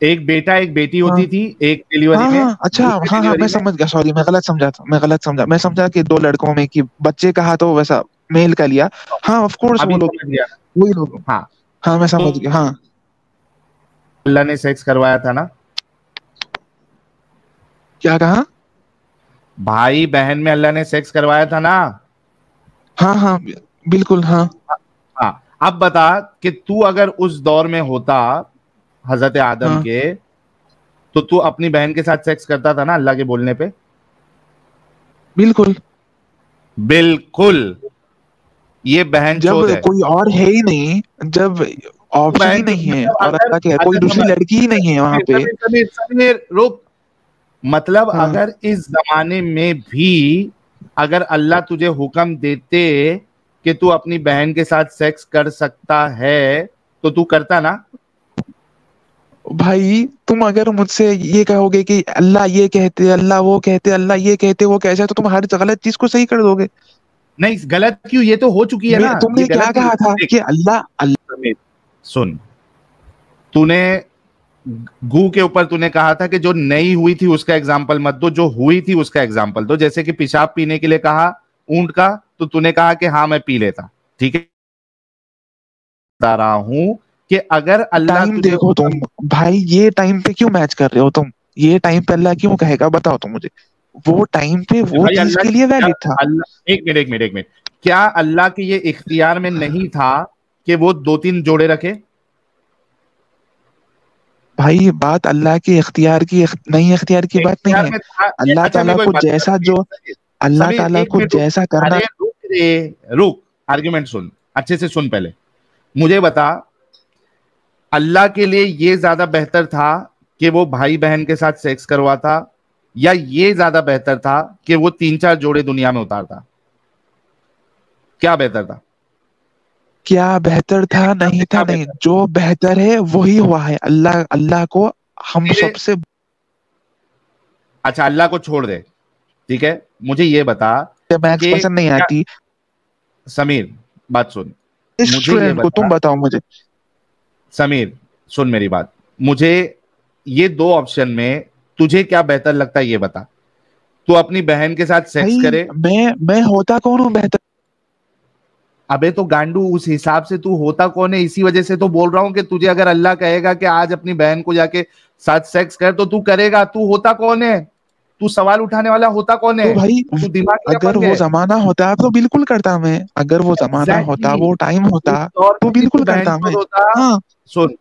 ایک بیٹا ایک بیٹی ہوتی تھی ایک ڈیلیوری میں. اچھا ہاں میں سمجھ گیا. سوری میں غلط سمجھا. میں سمجھا کہ 2 لڑکوں میں کہ بچے کہا تو ویسا میل کا لیا. ہاں آف کورس وہ لوگ وہی لوگ. ہاں میں سمجھ گیا. ہاں اللہ نے سیکس کروایا تھا نا. کیا کہا؟ بھائی بہن میں اللہ نے سیکس کروایا تھا نا؟ ہاں ہاں بالکل ہاں. ہاں. اب بتا کہ تو اگر اس دور میں ہوتا حضرت آدم ہاں کے، تو تو اپنی بہن کے ساتھ سیکس کرتا تھا نا اللہ کے بولنے پہ؟ بالکل. بالکل. یہ بہن جب چود ہے. کوئی اور ہے ہی نہیں، جب آپشن ہی نہیں ہے اور اللہ کہ کوئی دوسری لڑکی ہی نہیں ہے وہاں پہ. سمیر رک. مطلب ہاں اگر اس زمانے میں بھی اگر اللہ تجھے حکم دیتے کہ تو اپنی بہن کے ساتھ سیکس کر سکتا ہے تو تو کرتا نا؟ بھائی تم اگر مجھ سے یہ کہو گے کہ اللہ یہ کہتے، اللہ وہ کہتے، اللہ یہ کہتے وہ کیسا، تو تم ہر غلط چیز کو صحیح کر دو گے. نہیں غلط کیوں؟ یہ تو ہو چکی ہے نا. تم یہ نے کیا غلط کہا تھا نہیں. کہ اللہ سن، تو نے گو کے اوپر تو نے کہا تھا کہ جو نہیں ہوئی تھی اس کا ایگزامپل مت دو، جو ہوئی تھی اس کا ایگزامپل دو. جیسے کہ پیشاب پینے کے لیے کہا اونٹ کا، تو نے کہا کہ ہاں میں پی لیتا. ٹھیک ہے، بتا رہا ہوں کہ اگر اللہ ٹائم تجھے دیکھو تم بھائی، یہ ٹائم پہ کیوں میچ کر رہے ہو تم؟ یہ ٹائم پہ اللہ کیوں کہے گا بتاؤ تو مجھے. وہ ٹائم پہ وہ بھائی چیز اللہ کے لیے ویلڈ تھا. ایک منٹ. کیا اللہ کے یہ اختیار میں نہیں تھا کہ وہ 2-3 جوڑے رکھے؟ بھائی بات اللہ کے اختیار کی نہیں، اختیار کی بات اختیار نہیں ہے. میں تھا. اللہ اچھا میرے تعالیٰ کو کو ایک بات جیسا بتا. جو اللہ سمیر تعالیٰ ایک کو منٹ جیسا کرنا. ارے رک رے، رک. آرگیومنٹ سن اچھے سے، سن پہلے مجھے بتا، اللہ کے لیے یہ زیادہ بہتر تھا کہ وہ بھائی بہن کے ساتھ سیکس کرواتا، یا یہ زیادہ بہتر تھا کہ وہ 3-4 جوڑے دنیا میں اتارتا؟ کیا بہتر تھا؟ کیا بہتر تھا؟ نہیں تھا. نہیں، جو بہتر ہے وہی ہوا ہے. اللہ کو ہم سب سے. اچھا اللہ کو چھوڑ دے، ٹھیک ہے. مجھے یہ بتا میتھس کہ پسند نہیں آتی سمیر بات سن. مجھے یہ اسٹوڈنٹ کو. بتا تم بتاؤ مجھے. سمیر، سن میری بات. مجھے یہ 2 آپشن میں تجھے کیا بہتر لگتا ہے یہ بتا. تو اپنی بہن کے ساتھ سیکس بھائی کرے. میں ہوتا کون ہوں بہتر؟ ابے تو گانڈو اس حساب سے تو ہوتا کون ہے، اسی وجہ سے تو بول رہا ہوں کہ تجھے اگر اللہ کہے گا کہ آج اپنی بہن کو جا کے ساتھ سیکس کر تو کرے گا. تو ہوتا کون ہے؟ تو سوال اٹھانے والا ہوتا کون ہے؟ تو بھائی تو دماغ کیا اگر بن وہ گئے؟ زمانہ ہوتا تو بالکل کرتا میں. اگر وہ زمانہ ہوتا، ایگزیکٹلی وہ ٹائم اس ہوتا دور تو میں بھی تو بالکل بہن کرتا چود میں. ہوتا. ہاں سن،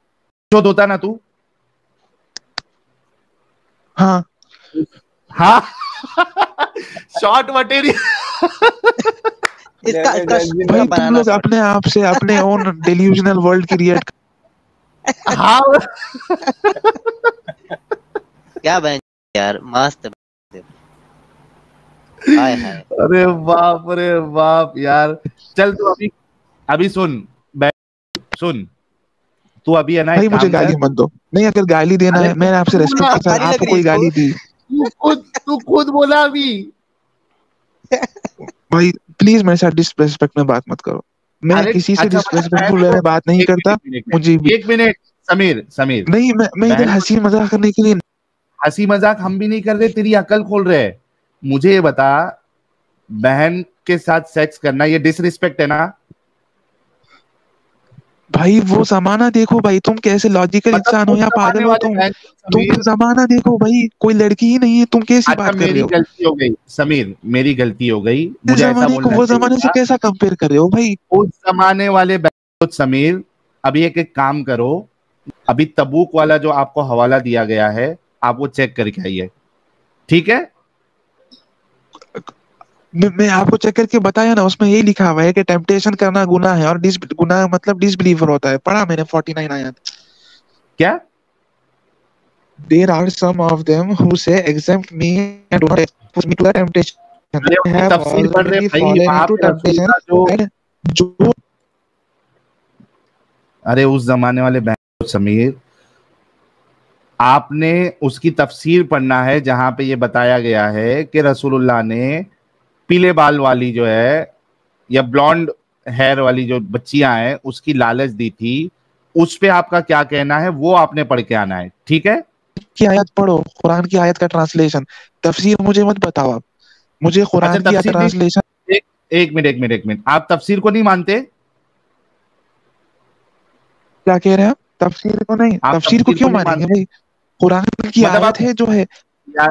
چود ہوتا نا تو. ہاں ہاں شارٹ مٹیریل. بھائی تم لوگ اپنے آپ سے اپنے اون ڈیلیوژنل ورلڈ کریٹ. ہاں کیا بہن یار مست. ارے باپ رے باپ یار. چل تو ابھی سن سن. تو ابھی ہے نا بھائی ایک مجھے کام کر. گالی مت دو. نہیں، اگر گالی دینا ارے ہے، میں نے آپ سے ریسپیکٹ کے ساتھ آپ کو کوئی گالی دی. تو خود بولا ابھی. بھائی پلیز میرے ساتھ ڈس ریسپیکٹ میں بات مت کرو. میں ارے کسی سے اچھا ڈس ریسپیکٹفل وے میں بات نہیں کرتا. مجھے بھی ایک منٹ سمیر نہیں. میں ادھر بہن ہنسی مذاق کرنے کے لیے. ہنسی مذاق ہم بھی نہیں کر رہے، تیری عقل کھول رہے. مجھے یہ بتا، بہن کے ساتھ سیکس کرنا یہ ڈس ریسپیکٹ ہے نا؟ بھائی وہ زمانہ دیکھو بھائی، تم کیسے لاجیکل مطلب انسان ہو اس یا زمانے پاگل ہو والے تم. بہن تم زمانہ دیکھو بھائی، کوئی لڑکی ہی نہیں ہے، تم کیسی اچھا بات کر رہے میری ہو؟ غلطی ہو گئی سمیر، میری غلطی ہو گئی. اس مجھے ایسا زمانے کو بولنا وہ چاہیے زمانے سے تھا. کیسا کمپیئر کر رہے ہو بھائی؟ اس زمانے والے سمیر ابھی ایک کام کرو. ابھی تبوک والا جو آپ کو حوالہ دیا گیا ہے آپ وہ چیک کر کے آئیے، ٹھیک ہے؟ میں آپ کو چیک کر کے بتایا نا، اس میں یہی لکھا ہوا ہے کہ ٹیمپٹیشن کرنا گناہ ہے، اور گناہ مطلب ڈس بلیور ہوتا ہے. پڑھا میں نے 49 آیات. کیا There are some of them who say exempt me and do not expose me to the temptation. Array They اس کی have تفسیر پڑھ رہے already بھائی fallen وہاں into پہ رسول temptation اللہ جو. and جو ارے اس زمانے والے بہن سمیر، آپ نے اس کی تفسیر پڑھنا ہے جہاں پہ یہ بتایا گیا ہے کہ رسول اللہ نے پیلے بال والی جو ہے یا بلونڈ ہیئر والی جو بچیاں ہیں اس کی لالچ دی تھی. اس پہ آپ کا کیا کہنا ہے وہ آپ نے پڑھ کے آنا ہے، ٹھیک ہے؟ کی آیت پڑھو، قرآن کی آیت کا ٹرانسلیشن. تفسیر مجھے مت بتاؤ آپ مجھے اچھا قرآن کی تفسیر نہیں. ٹرانسلیشن. ایک منٹ آپ تفسیر کو نہیں مانتے؟ کیا کہہ رہے ہیں آپ؟ تفسیر کو نہیں، آپ تفسیر کو کیوں نہیں مانیں گے مانتے بھائی؟ قرآن کی مطلب آپ آیت ہے جو ہے. یار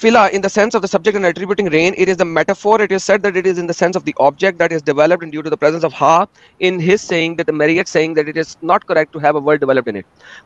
Phila, in the sense of the subject and attributing rain, it is the metaphor. It is said that it is in the sense of the object that is developed and due to the presence of Ha. In his saying that the Marriott saying that it is not correct to have a word developed in it.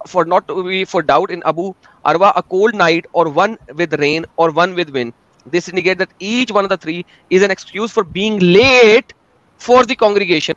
for not to be for doubt in Abu Arwa, a cold night or one with rain or one with wind. This indicates that each one of the three is an excuse for being late for the congregation.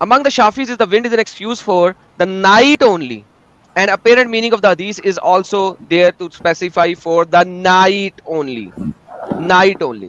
Among the Shafis, the wind is an excuse for the night only. And apparent meaning of the hadith is also there to specify for the night only. Night only.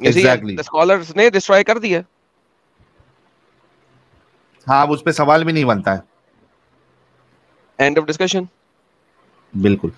Exactly. Scholars نے destroy کر دیا. ہاں اس پہ سوال بھی نہیں بنتا ہے. And of discussion. بالکل.